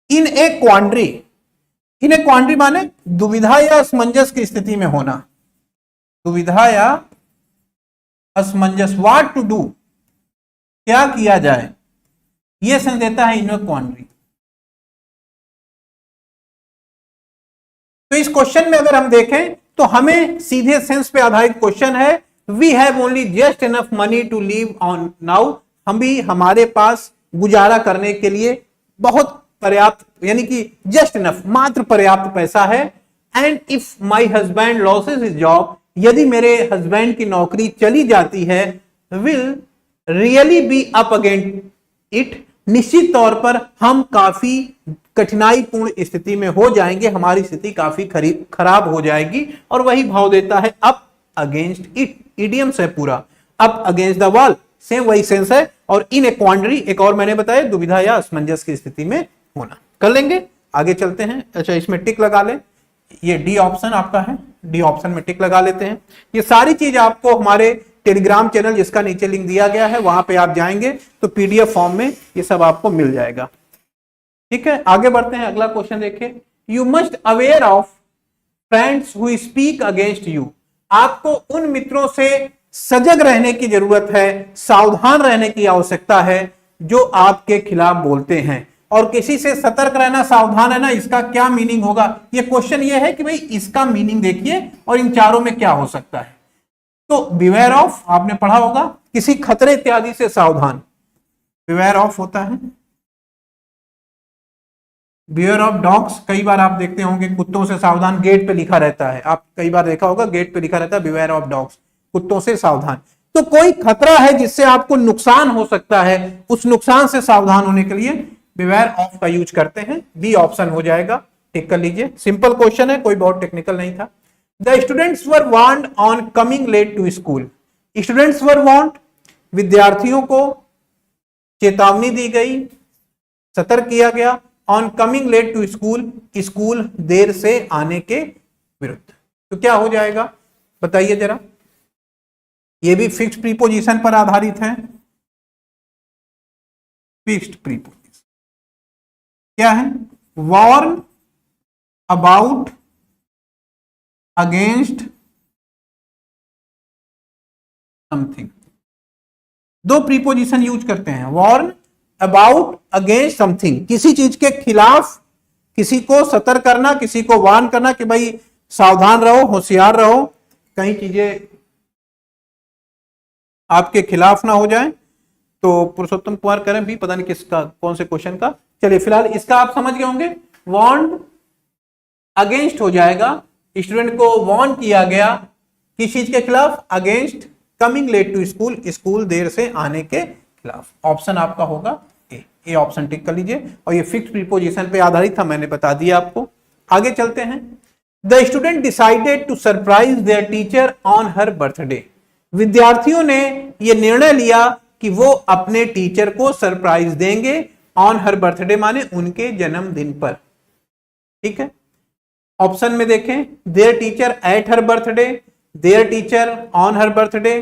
इन ए क्वांड्री, इन ए क्वांड्री माने दुविधा या असमंजस की स्थिति में होना, दुविधा या असमंजस, व्हाट टू डू, क्या किया जाए, यह सेंस देता है इन ए क्वांड्री। तो इस क्वेश्चन में अगर हम देखें तो हमें सीधे सेंस पे आधारित क्वेश्चन है। We have only just enough money to live on now, हम भी, हमारे पास गुजारा करने के लिए बहुत पर्याप्त, यानी कि जस्ट इनफ, मात्र पर्याप्त पैसा है। And if my husband losses his job, यदि मेरे हस्बैंड की नौकरी चली जाती है, will really be up against it, निश्चित तौर पर हम काफी कठिनाईपूर्ण स्थिति में हो जाएंगे, हमारी स्थिति काफी खराब हो जाएगी। और वही भाव देता है अप अगेंस्ट इट, इडियम्स है पूरा। Up against the wall, same वही सेंस है। और इन ए क्वांड्री, एक और मैंने बताया, दुविधा या असमंजस की स्थिति में होना। कर लेंगे, आगे चलते हैं। अच्छा, इसमें टिक लगा लें, ये डी ऑप्शन आपका है, डी ऑप्शन में टिक लगा लेते हैं। ये सारी चीज आपको हमारे टेलीग्राम चैनल, जिसका नीचे लिंक दिया गया है, वहां पे आप जाएंगे तो PDF फॉर्म में ये सब आपको मिल जाएगा। ठीक है, आगे बढ़ते हैं। अगला क्वेश्चन देखिए, you must aware of friends who speak against you, आपको उन मित्रों से सजग रहने की जरूरत है, सावधान रहने की आवश्यकता है जो आपके खिलाफ बोलते हैं। और किसी से सतर्क रहना, सावधान रहना, इसका क्या मीनिंग होगा? ये क्वेश्चन ये है कि भाई इसका मीनिंग देखिए और इन चारों में क्या हो सकता है। तो बिवेयर ऑफ आपने पढ़ा होगा, किसी खतरे इत्यादि से सावधान, बिवेयर ऑफ होता है। बिवेयर ऑफ डॉग्स, कई बार आप देखते होंगे कुत्तों से सावधान, गेट पे लिखा रहता है, आप कई बार देखा होगा गेट पे लिखा रहता है बिवेयर ऑफ डॉग्स, कुत्तों से सावधान। तो कोई खतरा है जिससे आपको नुकसान हो सकता है, उस नुकसान से सावधान होने के लिए बिवेयर ऑफ का यूज करते हैं। बी ऑप्शन हो जाएगा, टिक कर लीजिए। सिंपल क्वेश्चन है, कोई बहुत टेक्निकल नहीं था। The students were warned on coming late to school, students were warned, विद्यार्थियों को चेतावनी दी गई, सतर्क किया गया, on coming late to school, school देर से आने के विरुद्ध। तो क्या हो जाएगा बताइए जरा, ये भी फिक्स्ड प्रीपोजिशन पर आधारित है। फिक्स्ड प्रीपोजिशन क्या है? वॉर्न अबाउट अगेंस्ट समथिंग, दो प्रीपोजिशन यूज करते हैं, वॉर्न अबाउट अगेंस्ट समथिंग, किसी चीज के खिलाफ किसी को सतर्क करना, किसी को वार्न करना कि भाई सावधान रहो, होशियार रहो, कई चीजें आपके खिलाफ ना हो जाए। तो पुरुषोत्तम कुमार करें भी, पता नहीं किसका, कौन से क्वेश्चन का। चलिए फिलहाल इसका आप समझ गए होंगे। वार्न अगेंस्ट हो जाएगा, स्टूडेंट को वार्न किया गया किस चीज के खिलाफ, against coming late to school, school देर से आने के खिलाफ। ऑप्शन आपका होगा ए ऑप्शन टिक कर लीजिए। और ये फिक्स प्रीपोजिशन पे आधारित था, मैंने बता दिया आपको। आगे चलते हैं। The student decided to surprise their teacher on her birthday. विद्यार्थियों ने यह निर्णय लिया कि वो अपने टीचर को सरप्राइज देंगे ऑन हर बर्थडे माने उनके जन्मदिन पर। ठीक है, ऑप्शन में देखें, there teacher at her birthday, there teacher on her birthday,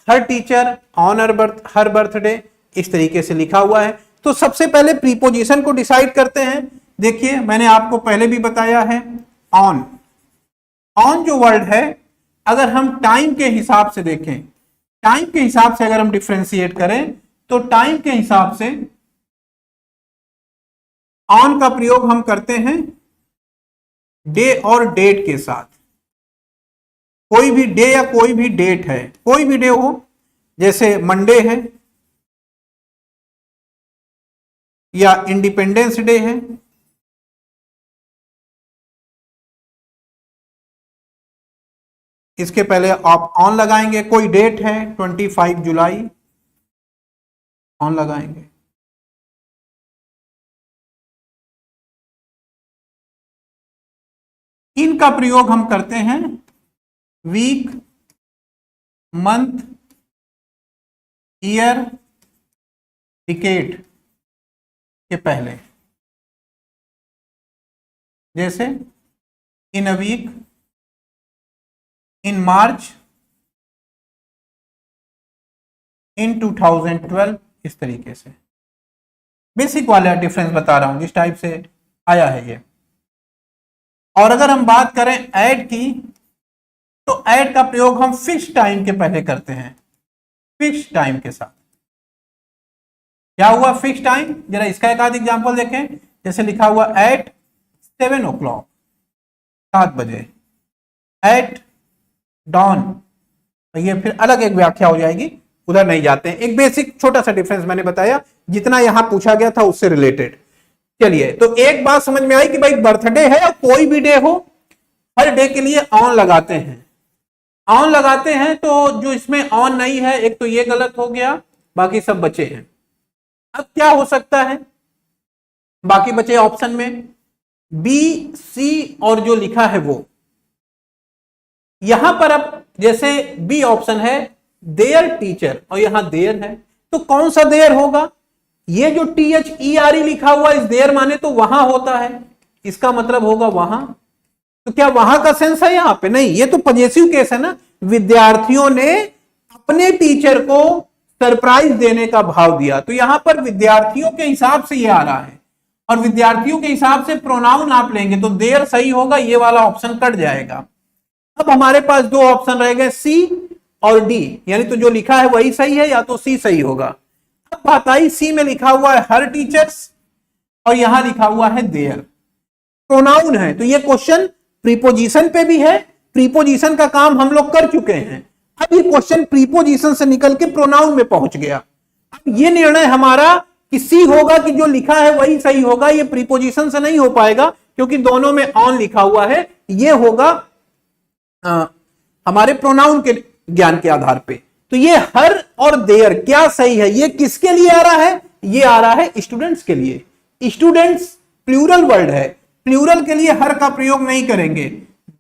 her teacher on her birthday, इस तरीके से लिखा हुआ है। तो सबसे पहले प्रीपोजिशन को डिसाइड करते हैं। देखिए मैंने आपको पहले भी बताया है, ऑन, ऑन जो वर्ड है, अगर हम टाइम के हिसाब से देखें, टाइम के हिसाब से अगर हम डिफ्रेंशिएट करें तो टाइम के हिसाब से ऑन का प्रयोग हम करते हैं डे और डेट के साथ। कोई भी डे या कोई भी डेट है, कोई भी डे हो, जैसे मंडे है या इंडिपेंडेंस डे है, इसके पहले आप ऑन लगाएंगे। कोई डेट है 25 जुलाई, ऑन लगाएंगे। इनका प्रयोग हम करते हैं वीक, मंथ, ईयर, डिकेड के पहले। जैसे इन अ वीक, इन मार्च, इन 2012, इस तरीके से बेसिक वाला डिफरेंस बता रहा हूं जिस टाइप से आया है ये। और अगर हम बात करें ऐड की, तो ऐड का प्रयोग हम फिक्स टाइम के पहले करते हैं, फिक्स टाइम के साथ। क्या हुआ फिक्स टाइम, जरा इसका एक आध एग्जांपल देखें। जैसे लिखा हुआ एट 7 o'clock, 7 बजे, एट डॉन, तो ये फिर अलग एक व्याख्या हो जाएगी, उधर नहीं जाते हैं। एक बेसिक छोटा सा डिफरेंस मैंने बताया, जितना यहां पूछा गया था उससे रिलेटेड। चलिए, तो एक बात समझ में आई कि भाई बर्थडे है या कोई भी डे हो, हर डे के लिए ऑन लगाते हैं। ऑन लगाते हैं तो जो इसमें ऑन नहीं है, एक तो ये गलत हो गया, बाकी सब बचे हैं। अब क्या हो सकता है, बाकी बचे ऑप्शन में बी, सी और जो लिखा है वो। यहां पर अब जैसे बी ऑप्शन है देयर टीचर, और यहां देयर है, तो कौन सा देयर होगा, ये जो THERE लिखा हुआ इस देयर माने तो वहां होता है, इसका मतलब होगा वहां। तो क्या वहां का सेंस है यहां पे, नहीं, ये तो पॉजिटिव केस है ना। विद्यार्थियों ने अपने टीचर को सरप्राइज देने का भाव दिया, तो यहां पर विद्यार्थियों के हिसाब से ये आ रहा है, और विद्यार्थियों के हिसाब से प्रोनाउन आप लेंगे तो देयर सही होगा, ये वाला ऑप्शन कट जाएगा। अब हमारे पास दो ऑप्शन रह गए, सी और डी, यानी तो जो लिखा है वही सही है या तो सी सही होगा। अब बात आई, सी में लिखा हुआ है हर टीचर्स और यहां लिखा हुआ है देयर, प्रोनाउन है, तो ये क्वेश्चन प्रीपोजिशन पे भी है, प्रीपोजिशन का काम हम लोग कर चुके हैं। अब ये क्वेश्चन प्रीपोजिशन से निकल के प्रोनाउन में पहुंच गया। अब ये निर्णय हमारा कि सी होगा कि जो लिखा है वही सही होगा, ये प्रीपोजिशन से नहीं हो पाएगा क्योंकि दोनों में ऑन लिखा हुआ है। ये होगा हमारे प्रोनाउन के ज्ञान के आधार पे। तो ये हर और देयर क्या सही है, ये किसके लिए आ रहा है, ये आ रहा है स्टूडेंट्स के लिए। स्टूडेंट्स प्लूरल वर्ड है, प्लूरल के लिए हर का प्रयोग नहीं करेंगे,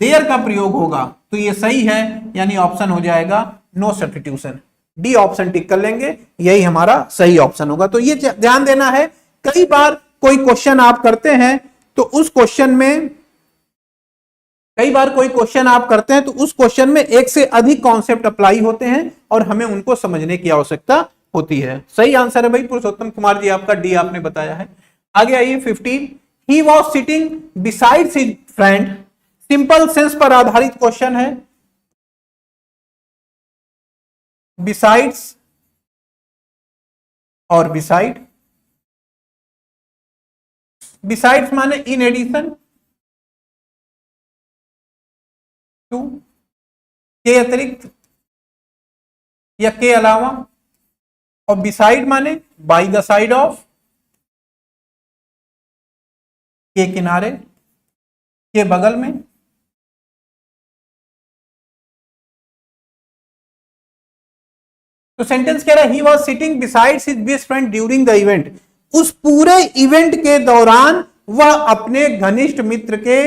देयर का प्रयोग होगा, तो ये सही है, यानी ऑप्शन हो जाएगा नो सब्स्टिट्यूशन। डी ऑप्शन टिक कर लेंगे, यही हमारा सही ऑप्शन होगा। तो ये ध्यान देना है, कई बार कोई क्वेश्चन आप करते हैं तो उस क्वेश्चन में, कई बार कोई क्वेश्चन आप करते हैं तो उस क्वेश्चन में एक से अधिक कॉन्सेप्ट अप्लाई होते हैं और हमें उनको समझने की आवश्यकता होती है। सही आंसर है भाई पुरुषोत्तम कुमार जी आपका, डी आपने बताया है। आगे आइए 15, he was sitting besides his friend, simple sense पर आधारित क्वेश्चन है। बिसाइड्स और बिसाइड, बिसाइड्स माने इन एडिशन, के अतिरिक्त या के अलावा, और बिसाइड माने बाई द साइड ऑफ, के किनारे, के बगल में, तो सेंटेंस कह रहा है he was sitting beside his best friend during the event. उस पूरे इवेंट के दौरान वह अपने घनिष्ठ मित्र के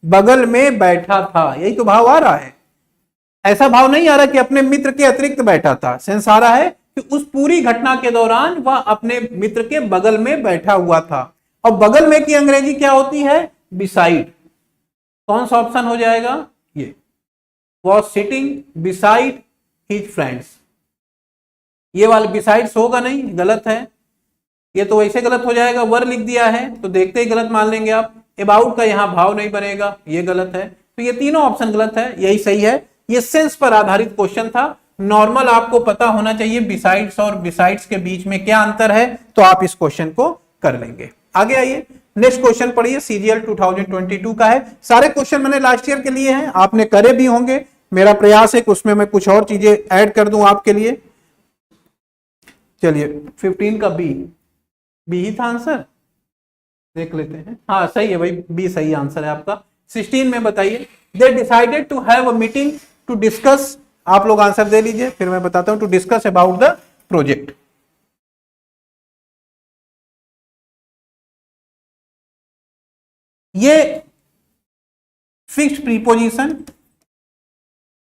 बगल में बैठा था। यही तो भाव आ रहा है, ऐसा भाव नहीं आ रहा कि अपने मित्र के अतिरिक्त बैठा था। सेंस आ रहा है कि उस पूरी घटना के दौरान वह अपने मित्र के बगल में बैठा हुआ था। और बगल में की अंग्रेजी क्या होती है? बिसाइड। कौन सा ऑप्शन हो जाएगा? ये was sitting beside his friends. ये वाला बिसाइड्स होगा नहीं, गलत है। ये तो वैसे गलत हो जाएगा, वर लिख दिया है तो देखते ही गलत मान लेंगे आप। अबाउट का यहां भाव नहीं बनेगा, ये गलत है। तो ये तीनों ऑप्शन गलत है, यही सही है। ये सेंस पर आधारित क्वेश्चन था। नॉर्मल आपको पता होना चाहिए बिसाइड्स और बिसाइड्स के बीच में क्या अंतर है, तो आप इस क्वेश्चन को कर लेंगे। आगे आइए, नेक्स्ट क्वेश्चन पढ़िए। सीजीएल 2022 का है। सारे क्वेश्चन मैंने लास्ट ईयर के लिए हैं, आपने करे भी होंगे। मेरा प्रयास है कि उसमें मैं कुछ और चीजें ऐड कर दूं आपके लिए। चलिए 15 का बी ही था आंसर, देख लेते हैं। हाँ सही है भाई, बी सही आंसर है आपका। 16 में बताइए, they decided to have a meeting to discuss. आप लोग आंसर दे लीजिए, फिर मैं बताता हूं। To discuss about the project. ये फिक्स्ड प्रीपोजिशन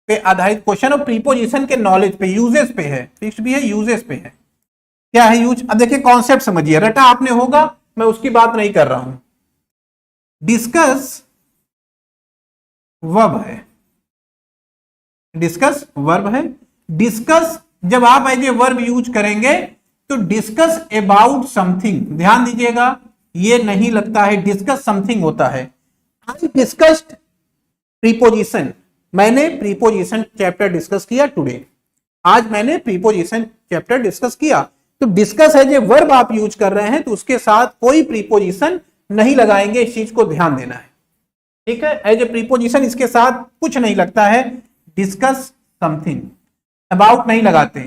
पे आधारित क्वेश्चन और प्रीपोजिशन के नॉलेज पे, यूजेस पे है। फिक्स्ड भी है, यूजेस पे है। क्या है यूज? अब देखिए कॉन्सेप्ट समझिए, रटा आपने होगा, मैं उसकी बात नहीं कर रहा हूं। डिस्कस वर्ब है, डिस्कस वर्ब है। डिस्कस जब आप एज ए वर्ब यूज करेंगे तो डिस्कस अबाउट समथिंग, ध्यान दीजिएगा, ये नहीं लगता है डिस्कस समथिंग होता है। आई डिस्कस्ड प्रीपोजिशन, मैंने प्रीपोजिशन चैप्टर डिस्कस किया टुडे। आज मैंने प्रीपोजिशन चैप्टर डिस्कस किया। तो डिस्कस एज ए वर्ब आप यूज कर रहे हैं तो उसके साथ कोई प्रीपोजिशन नहीं लगाएंगे, इस चीज को ध्यान देना है। ठीक है, एज ए प्रीपोजिशन इसके साथ कुछ नहीं लगता है। डिस्कस समथिंग, अबाउट नहीं लगाते।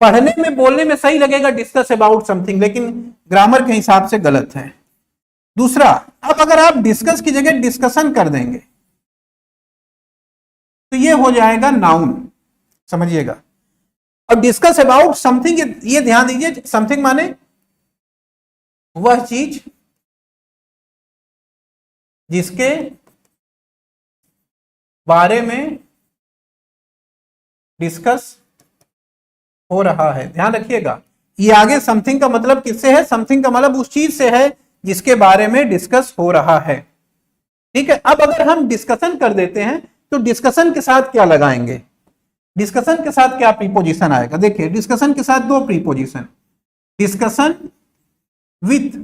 पढ़ने में बोलने में सही लगेगा डिस्कस अबाउट समथिंग, लेकिन ग्रामर के हिसाब से गलत है। दूसरा, अब अगर आप डिस्कस की जगह डिस्कशन कर देंगे तो ये हो जाएगा नाउन, समझिएगा। और डिस्कस अबाउट समथिंग, ये ध्यान दीजिए, समथिंग माने वह चीज जिसके बारे में डिस्कस हो रहा है। ध्यान रखिएगा, ये आगे समथिंग का मतलब किससे है? समथिंग का मतलब उस चीज से है जिसके बारे में डिस्कस हो रहा है। ठीक है, अब अगर हम डिस्कशन कर देते हैं तो डिस्कशन के साथ क्या लगाएंगे? डिस्कशन के साथ क्या प्रीपोजिशन आएगा? देखिए, डिस्कशन के साथ दो प्रीपोजिशन, डिस्कशन विथ,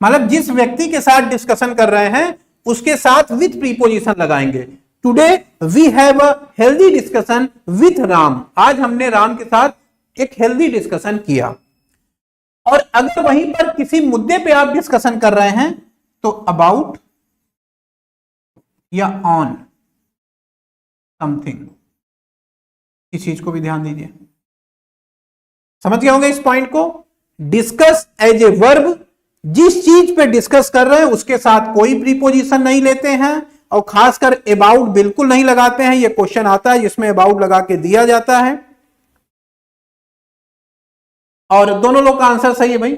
मतलब जिस व्यक्ति के साथ डिस्कशन कर रहे हैं उसके साथ विथ प्रीपोजिशन लगाएंगे। Today we have a healthy discussion with Ram, आज हमने राम के साथ एक हेल्दी डिस्कशन किया। और अगर वहीं पर किसी मुद्दे पे आप डिस्कशन कर रहे हैं तो अबाउट या ऑन समथिंग, इस चीज को भी ध्यान दीजिए। समझ गए होंगे इस पॉइंट को? डिस्कस एज ए वर्ब, जिस चीज पे डिस्कस कर रहे हैं उसके साथ कोई प्रीपोजिशन नहीं लेते हैं, और खासकर अबाउट बिल्कुल नहीं लगाते हैं। ये क्वेश्चन आता है जिसमें अबाउट लगा के दिया जाता है। और दोनों लोग का आंसर सही है भाई।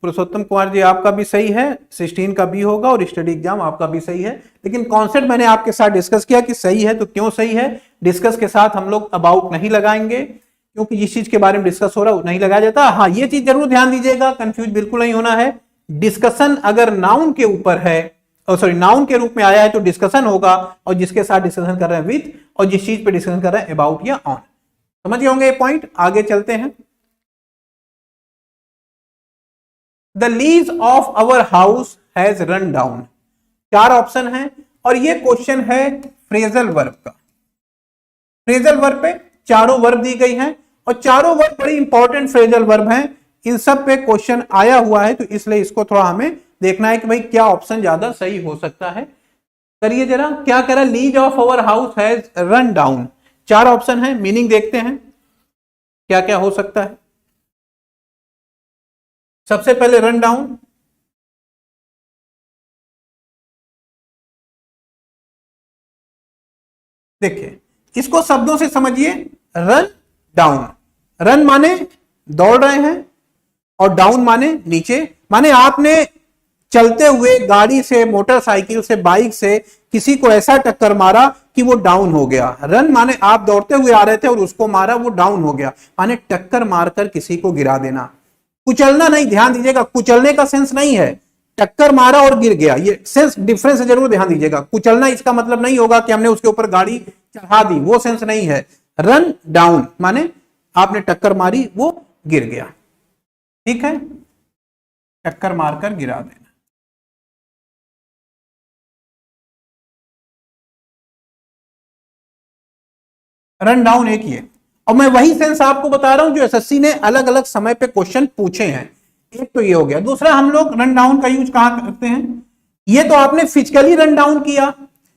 पुरुषोत्तम कुमार जी आपका भी सही है, 16 का भी होगा, और स्टडी एग्जाम आपका भी सही है। लेकिन कॉन्सेप्ट मैंने आपके साथ डिस्कस किया कि सही है, तो क्यों सही है? डिस्कस के साथ हम लोग अबाउट नहीं लगाएंगे, क्योंकि जिस चीज के बारे में डिस्कस हो रहा है नहीं लगाया जाता। हाँ, ये चीज जरूर ध्यान दीजिएगा, कंफ्यूज बिल्कुल नहीं होना है। डिस्कशन अगर नाउन के ऊपर है, सॉरी नाउन के रूप में आया है तो डिस्कशन होगा, और जिसके साथ डिस्कशन कर रहे हैं विथ, और जिस चीज पे डिस्कशन कर रहे हैं अबाउट या ऑन। समझ गए होंगे ये पॉइंट? आगे चलते हैं। The lease of our house has run down, 4 option है, और ये क्वेश्चन है फ्रेजल वर्ब का। फ्रेजल वर्ब पे चारों वर्ब दी गई हैं, और चारों वर्ब बड़ी इंपॉर्टेंट फ्रेजल वर्ब हैं। इन सब पे क्वेश्चन आया हुआ है, तो इसलिए इसको थोड़ा हमें देखना है कि भाई क्या ऑप्शन ज्यादा सही हो सकता है। करिए जरा, क्या करा, lease of our house has run down. 4 option है, मीनिंग देखते हैं क्या क्या हो सकता है। सबसे पहले रन डाउन, देखिए इसको शब्दों से समझिए। रन डाउन, रन माने दौड़ रहे हैं और डाउन माने नीचे, माने आपने चलते हुए गाड़ी से, मोटरसाइकिल से, बाइक से किसी को ऐसा टक्कर मारा कि वो डाउन हो गया। रन माने आप दौड़ते हुए आ रहे थे और उसको मारा, वो डाउन हो गया, माने टक्कर मारकर किसी को गिरा देना। कुचलना नहीं, ध्यान दीजिएगा, कुचलने का सेंस नहीं है, टक्कर मारा और गिर गया, ये सेंस डिफरेंस है, जरूर ध्यान दीजिएगा। कुचलना इसका मतलब नहीं होगा कि हमने उसके ऊपर गाड़ी चढ़ा दी, वो सेंस नहीं है। रन डाउन माने आपने टक्कर मारी, वो गिर गया, ठीक है, टक्कर मारकर गिरा देना। रन डाउन एक ही है, और मैं वही सेंस आपको बता रहा हूं जो एसएससी ने अलग अलग समय पे क्वेश्चन पूछे हैं। एक तो ये हो गया। दूसरा, हम लोग रन डाउन का यूज कहां करते हैं? ये तो आपने फिजिकली रन डाउन किया,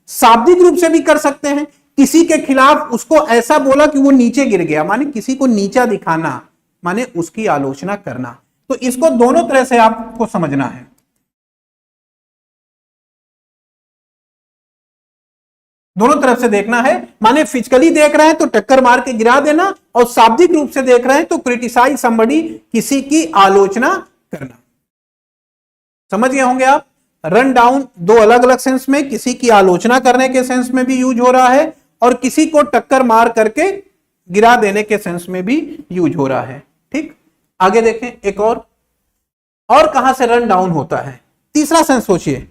शाब्दिक रूप से भी कर सकते हैं। किसी के खिलाफ उसको ऐसा बोला कि वो नीचे गिर गया, माने किसी को नीचा दिखाना, माने उसकी आलोचना करना। तो इसको दोनों तरह से आपको समझना है। दोनों तरफ से देखना है, माने फिजिकली देख रहे हैं तो टक्कर मार के गिरा देना, और शाब्दिक रूप से देख रहे हैं तो क्रिटिसाइज समबडी, किसी की आलोचना करना। समझ गए होंगे आप? रन डाउन दो अलग अलग सेंस में, किसी की आलोचना करने के सेंस में भी यूज हो रहा है, और किसी को टक्कर मार करके गिरा देने के सेंस में भी यूज हो रहा है। ठीक, आगे देखें एक और कहां से रन डाउन होता है? तीसरा सेंस सोचिए,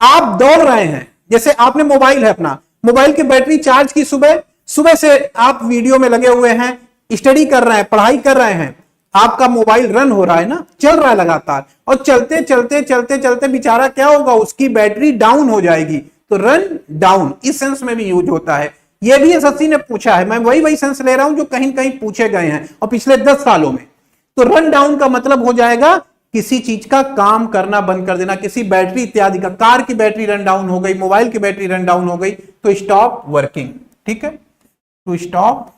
आप दौड़ रहे हैं, जैसे आपने मोबाइल है अपना, मोबाइल की बैटरी चार्ज की, सुबह से आप वीडियो में लगे हुए हैं, स्टडी कर रहे हैं, पढ़ाई कर रहे हैं, आपका मोबाइल रन हो रहा है ना, चल रहा है लगातार, और चलते चलते चलते चलते बेचारा क्या होगा, उसकी बैटरी डाउन हो जाएगी। तो रन डाउन इस सेंस में भी यूज होता है। यह भी एसएससी ने पूछा है, मैं वही सेंस ले रहा हूं जो कहीं कहीं पूछे गए हैं और पिछले 10 सालों में। तो रन डाउन का मतलब हो जाएगा किसी चीज का काम करना बंद कर देना, किसी बैटरी इत्यादि का, कार की बैटरी रन डाउन हो गई, मोबाइल की बैटरी रन डाउन हो गई, तो स्टॉप वर्किंग। ठीक है, टू स्टॉप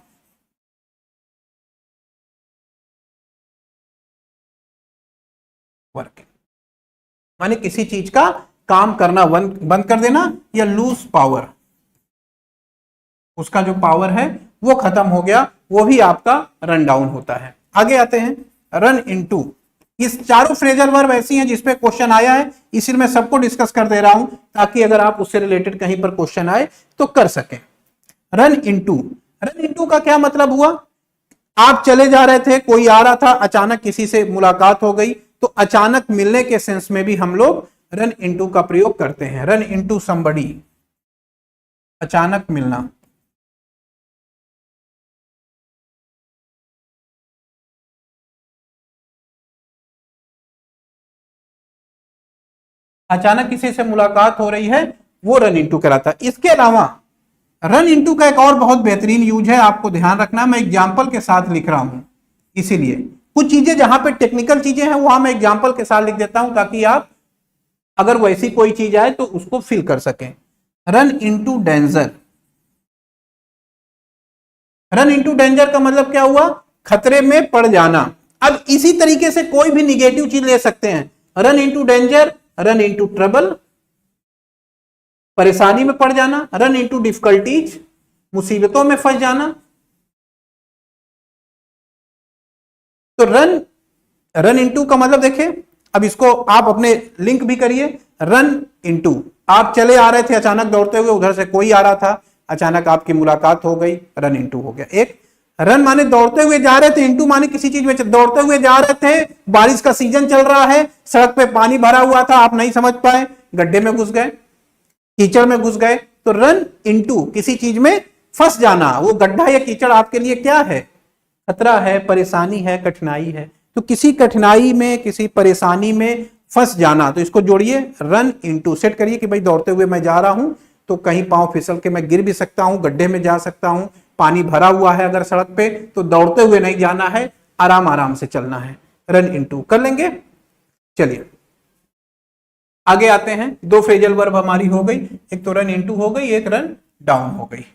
वर्किंग माने किसी चीज का काम करना बंद कर देना, या लूज पावर, उसका जो पावर है वो खत्म हो गया, वो भी आपका रन डाउन होता है। आगे आते हैं, रन इनटू। इस चारों फ्रेजल वर्ब ऐसी हैं जिसपे क्वेश्चन आया है, इसी में सबको डिस्कस कर दे रहा हूं ताकि अगर आप उससे रिलेटेड कहीं पर क्वेश्चन आए तो कर सकें। रन इनटू, रन इनटू का क्या मतलब हुआ? आप चले जा रहे थे, कोई आ रहा था, अचानक किसी से मुलाकात हो गई, तो अचानक मिलने के सेंस में भी हम लोग रन इनटू का प्रयोग करते हैं। रन इनटू समबडी, अचानक मिलना। अचानक किसी से मुलाकात हो रही है, वो रन इनटू कराता है। इसके अलावा रन इनटू का एक और बहुत बेहतरीन यूज है, आपको ध्यान रखना, मैं एग्जांपल के साथ लिख रहा हूं, इसीलिए कुछ चीजें जहां पे टेक्निकल चीजें हैं वहां मैं एग्जांपल के साथ लिख देता हूं ताकि आप अगर वैसी कोई चीज आए तो उसको फिल कर सकें। Run into danger, run into danger का मतलब क्या हुआ? खतरे में पड़ जाना। अब इसी तरीके से कोई भी निगेटिव चीज ले सकते हैं। Run into danger, run into trouble, परेशानी में पड़ जाना। रन इनटू डिफिकल्टीज, मुसीबतों में फंस जाना। तो रन इनटू का मतलब देखिए, अब इसको आप अपने लिंक भी करिए। रन इनटू, आप चले आ रहे थे अचानक दौड़ते हुए, उधर से कोई आ रहा था, अचानक आपकी मुलाकात हो गई, रन इनटू हो गया। एक रन माने दौड़ते हुए जा रहे थे, इनटू माने किसी चीज में दौड़ते हुए जा रहे थे, बारिश का सीजन चल रहा है, सड़क पे पानी भरा हुआ था, आप नहीं समझ पाए, गड्ढे में घुस गए, कीचड़ में घुस गए। तो रन इनटू किसी चीज में फंस जाना, वो गड्ढा या कीचड़ आपके लिए क्या है? खतरा है, परेशानी है, कठिनाई है। तो किसी कठिनाई में, किसी परेशानी में फंस जाना, तो इसको जोड़िए, रन इनटू। सेट करिए कि भाई दौड़ते हुए मैं जा रहा हूं तो कहीं पांव फिसल के मैं गिर भी सकता हूं, गड्ढे में जा सकता हूं, पानी भरा हुआ है अगर सड़क पे, तो दौड़ते हुए नहीं जाना है, आराम आराम से चलना है। रन इनटू कर लेंगे, चलिए। आगे आते हैं, दो फ्रेजल वर्ब हमारी हो गई, एक तो रन इनटू हो गई, एक रन डाउन हो गई।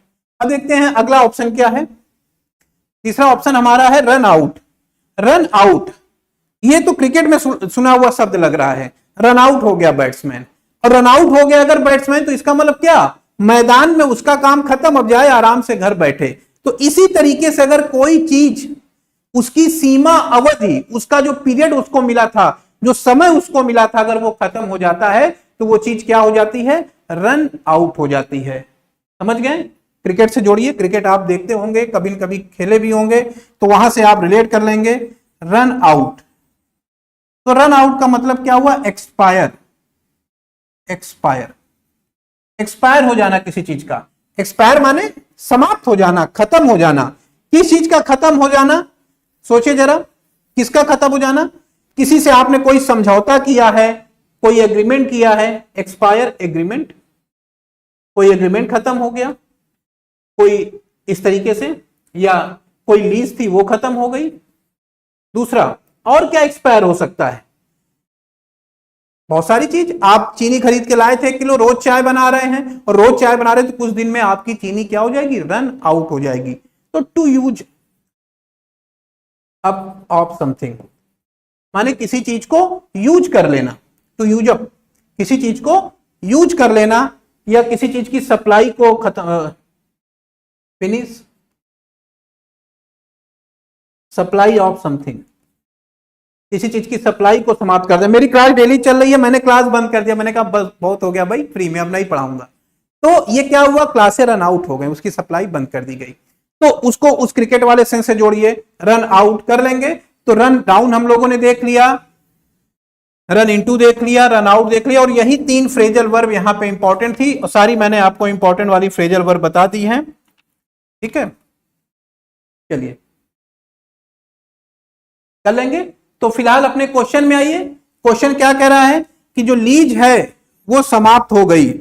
अब देखते हैं अगला ऑप्शन क्या है। तीसरा ऑप्शन हमारा है रन आउट। रन आउट, ये तो क्रिकेट में सुना हुआ शब्द लग रहा है। रन आउट हो गया बैट्समैन, और रन आउट हो गया अगर बैट्समैन तो इसका मतलब क्या, मैदान में उसका काम खत्म, अब जाए आराम से घर बैठे। तो इसी तरीके से अगर कोई चीज उसकी सीमा अवधि, उसका जो पीरियड उसको मिला था, जो समय उसको मिला था, अगर वो खत्म हो जाता है तो वो चीज क्या हो जाती है, रन आउट हो जाती है। समझ गए? क्रिकेट से जोड़िए, क्रिकेट आप देखते होंगे, कभी न कभी खेले भी होंगे, तो वहां से आप रिलेट कर लेंगे। रन आउट, तो रन आउट का मतलब क्या हुआ, एक्सपायर। एक्सपायर, एक्सपायर हो जाना किसी चीज का। एक्सपायर माने समाप्त हो जाना, खत्म हो जाना। किस चीज का खत्म हो जाना, सोचिए जरा, किसका खत्म हो जाना? किसी से आपने कोई समझौता किया है, कोई एग्रीमेंट किया है, एक्सपायर एग्रीमेंट, कोई एग्रीमेंट खत्म हो गया, कोई इस तरीके से, या कोई लीज थी वो खत्म हो गई। दूसरा और क्या एक्सपायर हो सकता है, बहुत सारी चीज। आप चीनी खरीद के लाए थे 1 किलो, रोज चाय बना रहे हैं, और रोज चाय बना रहे हैं तो कुछ दिन में आपकी चीनी क्या हो जाएगी, रन आउट हो जाएगी। तो to use up of something माने किसी चीज को यूज कर लेना, टू यूज अप, किसी चीज को यूज कर लेना, या किसी चीज की सप्लाई को खत्म, फिनिश, सप्लाई ऑफ समथिंग, किसी चीज की सप्लाई को समाप्त कर दिया। मेरी क्लास डेली चल रही है, मैंने क्लास बंद कर दिया, मैंने कहा बस बहुत हो गया भाई, फ्री में अब नहीं पढ़ाऊंगा। तो ये क्या हुआ, क्लासें रन आउट हो गई, उसकी सप्लाई बंद कर दी गई। तो उसको उस क्रिकेट वाले सेंस से जोड़िए, रन आउट कर लेंगे। तो रन डाउन हम लोगों ने देख लिया, रन इनटू देख लिया, रन आउट देख लिया, और यही 3 फ्रेजल वर्ब यहां पे इंपॉर्टेंट थी, और सारी मैंने आपको इंपॉर्टेंट वाली फ्रेजल वर्ब बता दी है। ठीक है, चलिए कर लेंगे। तो फिलहाल अपने क्वेश्चन में आइए। क्वेश्चन क्या कह रहा है कि जो लीज है वो समाप्त हो गई।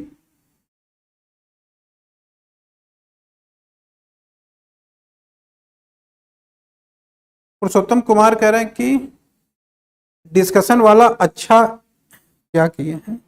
पुरुषोत्तम कुमार कह रहे हैं कि डिस्कशन वाला अच्छा क्या किए हैं,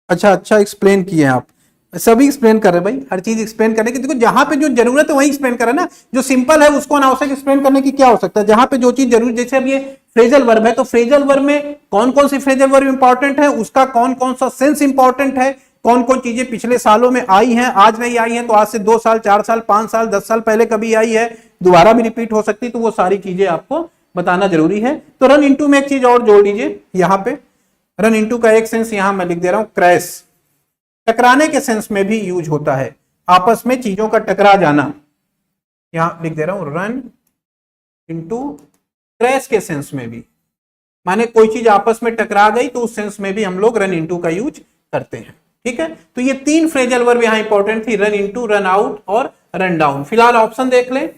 अच्छा एक्सप्लेन किए हैं आप। सभी एक्सप्लेन कर रहे हैं भाई, हर चीज एक्सप्लेन करने की, देखो जहां पे जो जरूरत है वही एक्सप्लेन करें ना। जो सिंपल है उसको अनावश्यक एक्सप्लेन करने की क्या हो सकता है, जहां पे जो चीज जरूरी, जैसे अब ये फ्रेजल वर्ब है, तो फ्रेजल वर्ब में कौन कौन सी फ्रेजल वर्ब इंपॉर्टेंट है, उसका कौन कौन सा सेंस इंपॉर्टेंट है, कौन कौन चीजें पिछले सालों में आई हैं, आज नहीं आई हैं, तो आज से 2 साल 4 साल 5 साल 10 साल पहले कभी आई है, दोबारा भी रिपीट हो सकती, तो वो सारी चीजें आपको बताना जरूरी है। तो रन इनटू में एक चीज और जोड़ लीजिए यहां पे। रन इनटू का एक सेंस यहां मैं लिख दे रहा हूं, क्रैश, टकराने के सेंस में भी यूज होता है, आपस में चीजों का टकरा जाना। यहां लिख दे रहा हूं रन इनटू, क्रैश के सेंस में भी, माने कोई चीज आपस में टकरा गई तो उस सेंस में भी हम लोग रन इनटू का यूज करते हैं। ठीक है, तो ये 3 फ्रेजल वर्ब यहां इंपॉर्टेंट थी, रन इनटू, रन आउट और रन डाउन। फिलहाल ऑप्शन देख लें,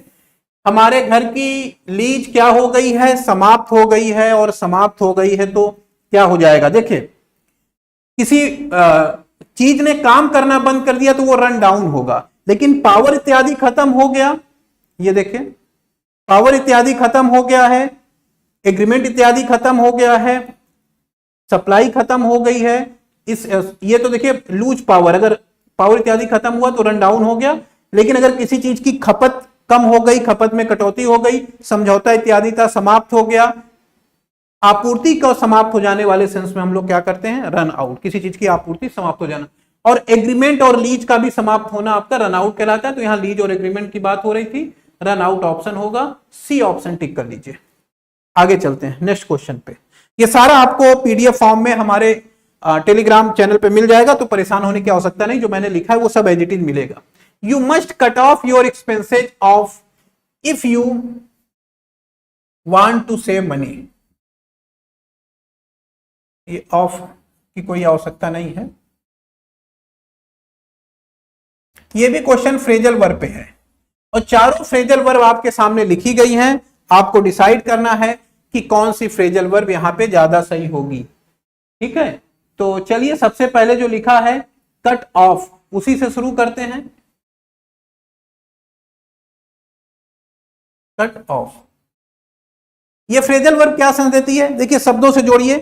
हमारे घर की लीज क्या हो गई है, समाप्त हो गई है, और समाप्त हो गई है तो क्या हो जाएगा, देखिए किसी चीज ने काम करना बंद कर दिया तो वो रन डाउन होगा, लेकिन पावर इत्यादि खत्म हो गया, ये देखिए पावर इत्यादि खत्म हो गया है, एग्रीमेंट इत्यादि खत्म हो गया है, सप्लाई खत्म हो गई है, इस ये तो देखिए लूज पावर, अगर पावर इत्यादि खत्म हुआ तो रन डाउन हो गया। लेकिन अगर किसी चीज की खपत कम हो गई, खपत में कटौती हो गई, समझौता इत्यादि था समाप्त हो गया, आपूर्ति का समाप्त हो जाने वाले सेंस में हम लोग क्या करते हैं, रन आउट, किसी चीज की आपूर्ति समाप्त हो जाना। और एग्रीमेंट और लीज का भी समाप्त होना आपका रन आउट कहलाता है। तो यहां लीज और एग्रीमेंट की बात हो रही थी, रन आउट ऑप्शन होगा, सी ऑप्शन टिक कर लीजिए। आगे चलते हैं नेक्स्ट क्वेश्चन पे। ये सारा आपको पीडीएफ फॉर्म में हमारे टेलीग्राम चैनल पे मिल जाएगा, तो परेशान होने की आवश्यकता नहीं, जो मैंने लिखा है वो सब एज इट इज मिलेगा। You must cut off your expenses off if you want to save money. ये ऑफ की कोई आवश्यकता नहीं है, ये भी क्वेश्चन फ्रेजल वर्ब पे है, और चारों फ्रेजल वर्ब आपके सामने लिखी गई हैं। आपको डिसाइड करना है कि कौन सी फ्रेजल वर्ब यहां पे ज्यादा सही होगी। ठीक है, तो चलिए सबसे पहले जो लिखा है कट ऑफ, उसी से शुरू करते हैं। कट ऑफ, ये फ्रेजल वर्ब क्या सेंस देती है, देखिए शब्दों से जोड़िए।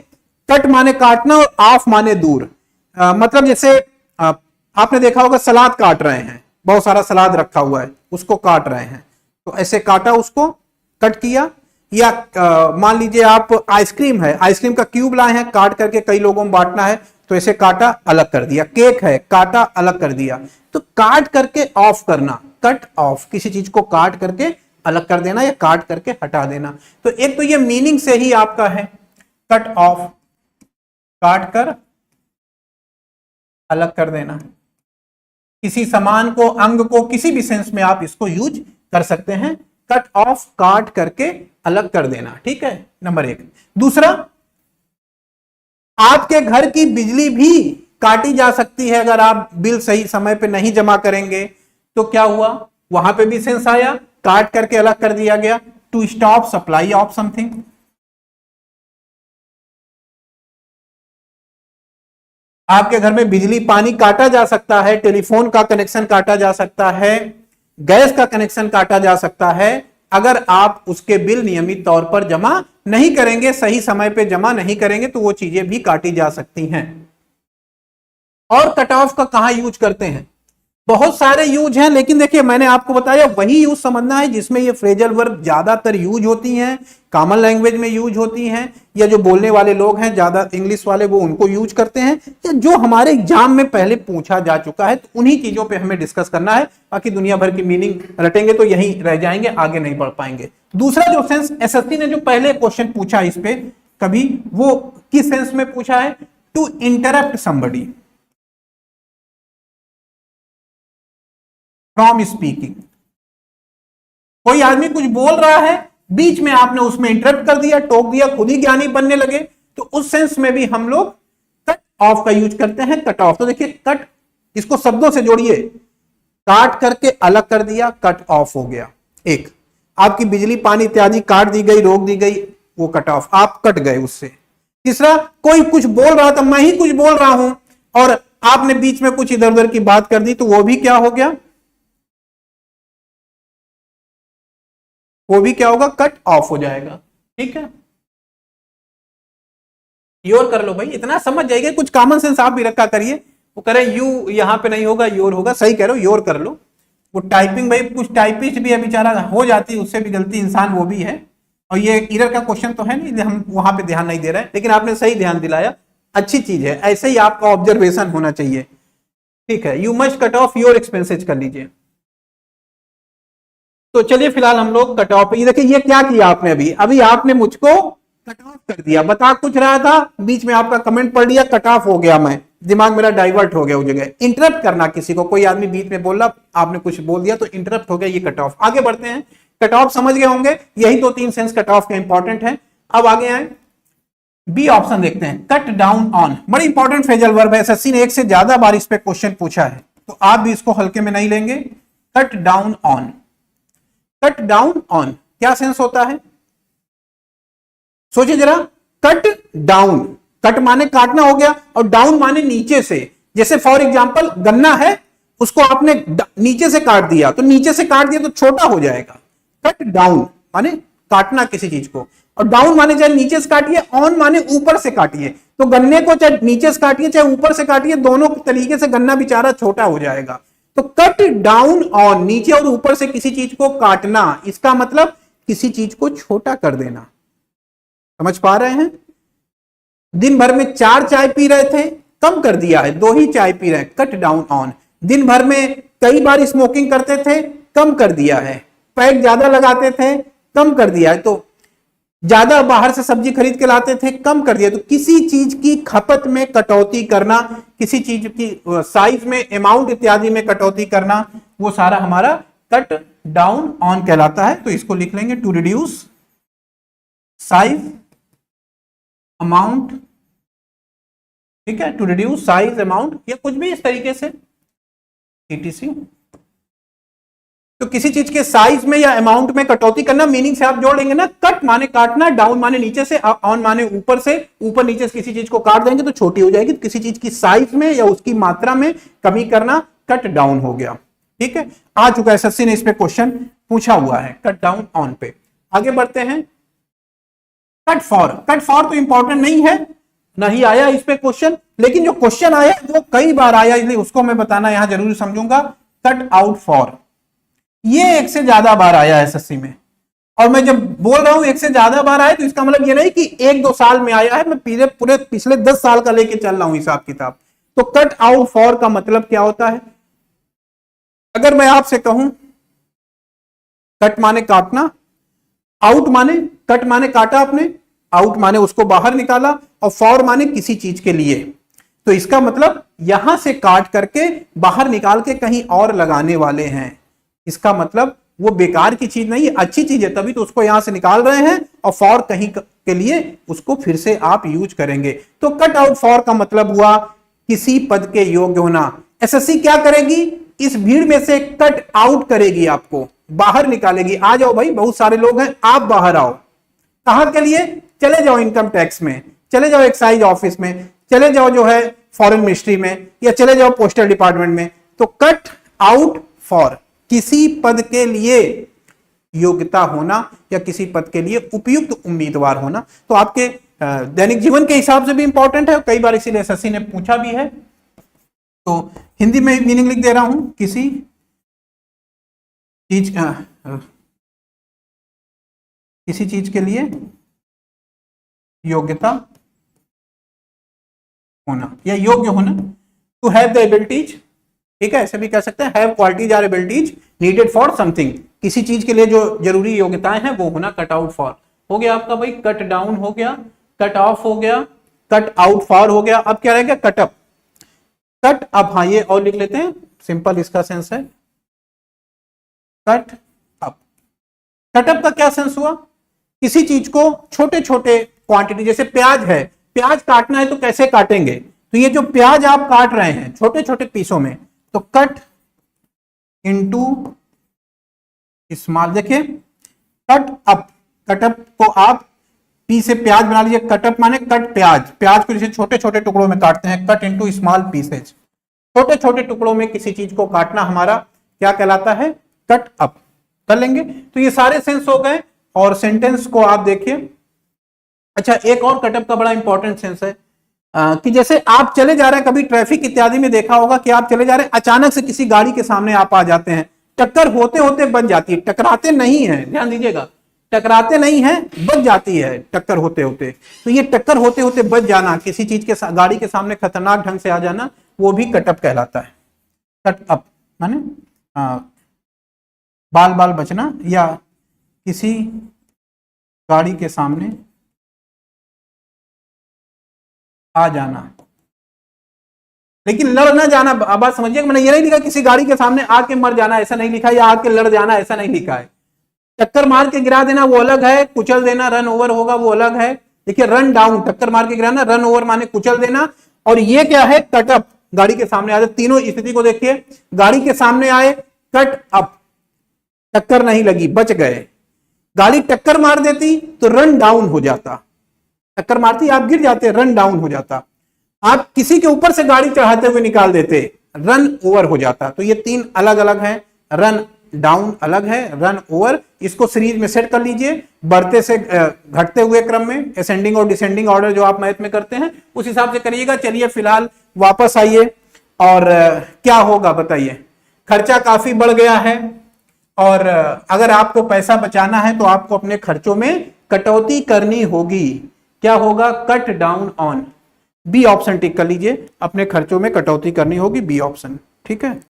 कट माने काटना और ऑफ माने दूर। मतलब जैसे आपने देखा होगा सलाद काट रहे हैं, बहुत सारा सलाद रखा हुआ है, उसको काट रहे हैं, तो ऐसे काटा, उसको कट किया। या मान लीजिए आप आइसक्रीम है, आइसक्रीम का क्यूब लाए हैं, काट करके कई लोगों में बांटना है, तो ऐसे काटा अलग कर दिया। केक है, काटा अलग कर दिया। तो काट करके ऑफ करना, कट ऑफ, किसी चीज को काट करके अलग कर देना या काट करके हटा देना। तो एक तो ये मीनिंग से ही आपका है कट ऑफ, काट कर अलग कर देना। किसी सामान को, अंग को, किसी भी सेंस में आप इसको यूज कर सकते हैं। कट ऑफ, काट करके अलग कर देना, ठीक है, नंबर एक। दूसरा, आपके घर की बिजली भी काटी जा सकती है अगर आप बिल सही समय पे नहीं जमा करेंगे। तो क्या हुआ, वहां पे भी सेंस आया, काट करके अलग कर दिया गया। To stop supply of something. आपके घर में बिजली पानी काटा जा सकता है, टेलीफोन का कनेक्शन काटा जा सकता है, गैस का कनेक्शन काटा जा सकता है, अगर आप उसके बिल नियमित तौर पर जमा नहीं करेंगे, सही समय पे जमा नहीं करेंगे, तो वो चीजें भी काटी जा सकती हैं। और कट ऑफ का कहां यूज करते हैं, बहुत सारे यूज हैं, लेकिन देखिए मैंने आपको बताया वही यूज समझना है जिसमें ये फ्रेजल वर्ब ज्यादातर यूज होती हैं, कॉमन लैंग्वेज में यूज होती हैं, या जो बोलने वाले लोग हैं ज्यादा इंग्लिश वाले वो उनको यूज करते हैं, या जो हमारे एग्जाम में पहले पूछा जा चुका है, तो उन्हीं चीजों पे हमें डिस्कस करना है। बाकी दुनिया भर की मीनिंग रटेंगे तो यहीं रह जाएंगे, आगे नहीं बढ़ पाएंगे। दूसरा जो सेंस एसएससी ने जो पहले क्वेश्चन पूछा इस पे कभी, वो किस सेंस में पूछा है, to interrupt somebody from speaking. कोई आदमी कुछ बोल रहा है, बीच में आपने उसमें इंटरप्ट कर दिया, टोक दिया, खुद ही ज्ञानी बनने लगे, तो उस सेंस में भी हम लोग कट ऑफ का यूज करते हैं। कट ऑफ, तो देखिए कट, इसको शब्दों से जोड़िए, काट करके अलग कर दिया, कट ऑफ हो गया। एक, आपकी बिजली पानी इत्यादि काट दी गई, रोक दी गई, वो कट ऑफ, आप कट गए उससे। तीसरा, कोई कुछ बोल रहा था, मैं ही कुछ बोल रहा हूं और आपने बीच में कुछ इधर उधर की बात कर दी, तो वो भी क्या हो गया, वो भी क्या होगा, कट ऑफ हो जाएगा। ठीक है, योर कर लो भाई, इतना समझ जाएगा, कुछ कॉमन सेंस आप भी रखा करिए। वो करें यू, यहां पे नहीं होगा, योर होगा, सही कह रहे हो, योर कर लो। वो टाइपिंग भाई, कुछ टाइपिस्ट भी है बेचारा, हो जाती है उससे भी गलती, इंसान वो भी है। और ये इरर का क्वेश्चन तो है नहीं, हम वहां पे ध्यान नहीं दे रहे हैं, लेकिन आपने सही ध्यान दिलाया, अच्छी चीज है, ऐसे ही आपका ऑब्जर्वेशन होना चाहिए। ठीक है, you must cut off your expenses कर लीजिए। तो चलिए फिलहाल हम लोग कट ऑफ, ये देखिए ये क्या किया आपने, अभी आपने मुझको कट ऑफ कर दिया, बता कुछ रहा था, बीच में आपका कमेंट पढ़ लिया, कट ऑफ हो गया, मैं दिमाग मेरा डाइवर्ट हो गया उस जगह। इंटरप्ट करना किसी को, कोई आदमी बीच में बोला, आपने कुछ बोल दिया तो इंटरप्ट हो गया, ये कट ऑफ। आगे बढ़ते हैं, कट ऑफ समझ गए होंगे, यही 2-3 सेंस कट ऑफ के इंपॉर्टेंट है। अब आगे आए, बी ऑप्शन देखते हैं, कट डाउन ऑन, बड़ी इंपॉर्टेंट फ्रेजल वर्ब है, एसएससी ने एक से ज्यादा बार इस पे क्वेश्चन पूछा है, तो आप भी इसको हल्के में नहीं लेंगे। Cut down on, cut down on क्या सेंस होता है, सोचिए जरा। कट डाउन, कट माने काटना हो गया, और डाउन माने नीचे से। जैसे फॉर एग्जांपल गन्ना है, उसको आपने नीचे से काट दिया, तो नीचे से काट दिया तो छोटा हो जाएगा। कट डाउन माने काटना किसी चीज को, और डाउन माने चाहे नीचे से काटिए, ऑन माने ऊपर से काटिए। तो गन्ने को चाहे नीचे से काटिए चाहे ऊपर से काटिए, दोनों तरीके से गन्ना बेचारा छोटा हो जाएगा। तो कट डाउन ऑन, नीचे और ऊपर से किसी चीज को काटना, इसका मतलब किसी चीज को छोटा कर देना। समझ पा रहे हैं, दिन भर में 4 चाय पी रहे थे, कम कर दिया है, 2 ही चाय पी रहे हैं, कट डाउन ऑन। दिन भर में कई बार स्मोकिंग करते थे, कम कर दिया है। पैक ज्यादा लगाते थे, कम कर दिया है। तो ज्यादा बाहर से सब्जी खरीद के लाते थे, कम कर दिया। तो किसी चीज की खपत में कटौती करना, किसी चीज की साइज में, अमाउंट इत्यादि में कटौती करना, वो सारा हमारा कट डाउन ऑन कहलाता है। तो इसको लिख लेंगे, टू रिड्यूस साइज अमाउंट, ठीक है, टू रिड्यूस साइज अमाउंट, या कुछ भी इस तरीके से etc। तो किसी चीज के साइज में या अमाउंट में कटौती करना, मीनिंग से आप जोड़ लेंगे ना, कट माने काटना, डाउन माने नीचे से, ऑन माने ऊपर से, ऊपर नीचे से किसी चीज को काट देंगे तो छोटी हो जाएगी। तो किसी चीज की साइज में या उसकी मात्रा में कमी करना, कट डाउन हो गया। ठीक है, आ चुका है, एसएससी ने इस पे क्वेश्चन पूछा हुआ है, कट डाउन ऑन पे। आगे बढ़ते हैं, कट फॉर तो इंपॉर्टेंट नहीं है, नहीं आया इस पे क्वेश्चन, लेकिन जो क्वेश्चन आया वो कई बार आया, इसलिए उसको मैं बताना यहां जरूरी समझूंगा। कट आउट फॉर, ये एक से ज्यादा बार आया एसएससी में, और मैं जब बोल रहा हूं एक से ज्यादा बार आया तो इसका मतलब ये नहीं कि 1-2 साल में आया है, मैं पूरे पिछले 10 साल का लेके चल रहा हूं हिसाब किताब। तो कट आउट फॉर का मतलब क्या होता है? अगर मैं आपसे कहूं कट माने काटना, आउट माने, कट माने काटा आपने, आउट माने उसको बाहर निकाला, और फॉर माने किसी चीज के लिए, तो इसका मतलब यहां से काट करके बाहर निकाल के कहीं और लगाने वाले हैं। इसका मतलब वो बेकार की चीज नहीं है, अच्छी चीज है, तभी तो उसको यहां से निकाल रहे हैं, और फॉर कहीं के लिए उसको फिर से आप यूज करेंगे। तो कट आउट फॉर का मतलब हुआ किसी पद के योग्य होना। एसएससी क्या करेगी? इस भीड़ में से कट आउट करेगी, आपको बाहर निकालेगी। आ जाओ भाई, बहुत सारे लोग हैं, आप बाहर आओ। कहां के लिए? चले जाओ इनकम टैक्स में, चले जाओ एक्साइज ऑफिस में, चले जाओ जो है फॉरेन मिनिस्ट्री में, या चले जाओ पोस्टल डिपार्टमेंट में। तो कट आउट फॉर किसी पद के लिए योग्यता होना या किसी पद के लिए उपयुक्त उम्मीदवार होना। तो आपके दैनिक जीवन के हिसाब से भी इंपॉर्टेंट है, कई बार इसीलिए एसएससी ने पूछा भी है। तो हिंदी में मीनिंग लिख दे रहा हूं, किसी चीज के लिए योग्यता होना या योग्य होना। टू हैव द एबिलिटीज, ठीक है, ऐसे भी कह सकते हैं, have qualities or abilities needed for something. किसी चीज के लिए जो जरूरी योग्यताएं हैं वो होना। कट आउट फॉर हो गया आपका भाई, कट डाउन हो गया, कट ऑफ हो गया, कट आउट फॉर हो गया। अब क्या रह गया? Cut up. कट अप, हाँ ये और लिख लेते हैं, सिंपल इसका सेंस है कट अप। कट अप का क्या सेंस हुआ? किसी चीज को छोटे छोटे क्वांटिटी, जैसे प्याज है, प्याज काटना है तो कैसे काटेंगे? तो ये जो प्याज आप काट रहे हैं छोटे छोटे पीसों में, तो कट इनटू स्मॉल। देखिए कट अप, कट अप को आप पी से प्याज बना लीजिए, कट अप माने कट प्याज, प्याज को जैसे छोटे छोटे टुकड़ों में काटते हैं, कट इनटू स्मॉल पीसेज। छोटे छोटे टुकड़ों में किसी चीज को काटना हमारा क्या कहलाता है? Cut up. कर लेंगे। तो ये सारे सेंस हो गए, और सेंटेंस को आप देखिए। अच्छा, एक और कटअप का बड़ा इंपॉर्टेंट सेंस है कि जैसे आप चले जा रहे हैं, कभी ट्रैफिक इत्यादि में देखा होगा कि आप चले जा रहे हैं, अचानक से किसी गाड़ी के सामने आप आ जाते हैं, टक्कर होते होते बच जाती है, टकराते नहीं है, ध्यान दीजिएगा, टकराते नहीं है, बच जाती है टक्कर होते होते। तो ये टक्कर होते होते बच जाना, किसी चीज के गाड़ी के सामने खतरनाक ढंग से आ जाना, वो भी कटअप कहलाता है। कटअप माने बाल बाल बचना या किसी गाड़ी के सामने आ जाना, लेकिन लड़ ना जाना। बात समझिए, मैंने ये नहीं लिखा किसी गाड़ी के सामने आके मर जाना, ऐसा नहीं लिखा, या आके लड़ जाना, ऐसा नहीं लिखा है। टक्कर मार के गिरा देना वो अलग है, कुचल देना रन ओवर होगा वो अलग है। देखिए रन डाउन, टक्कर मार के गिराना, रन ओवर माने कुचल देना, और ये क्या है? कटअप, गाड़ी के सामने आए। तीनों स्थिति को देखिए, गाड़ी के सामने आए, कट अप, टक्कर नहीं लगी, बच गए। गाड़ी टक्कर मार देती तो रन डाउन हो जाता, टक्कर मारती आप गिर जाते, रन डाउन हो जाता। आप किसी के ऊपर से गाड़ी चढ़ाते हुए निकाल देते, रन ओवर हो जाता। तो ये तीन अलग अलग हैं, रन डाउन अलग है, रन ओवर। इसको सीरीज में सेट कर लीजिए, बढ़ते से घटते हुए क्रम में, असेंडिंग और डिसेंडिंग ऑर्डर जो आप मैथ में करते हैं उस हिसाब से करिएगा। चलिए फिलहाल वापस आइए, और क्या होगा बताइए? खर्चा काफी बढ़ गया है, और अगर आपको पैसा बचाना है तो आपको अपने खर्चों में कटौती करनी होगी। क्या होगा? Cut down on. B option टिक कर लीजिए, अपने खर्चों में कटौती करनी होगी, बी ऑप्शन, ठीक है।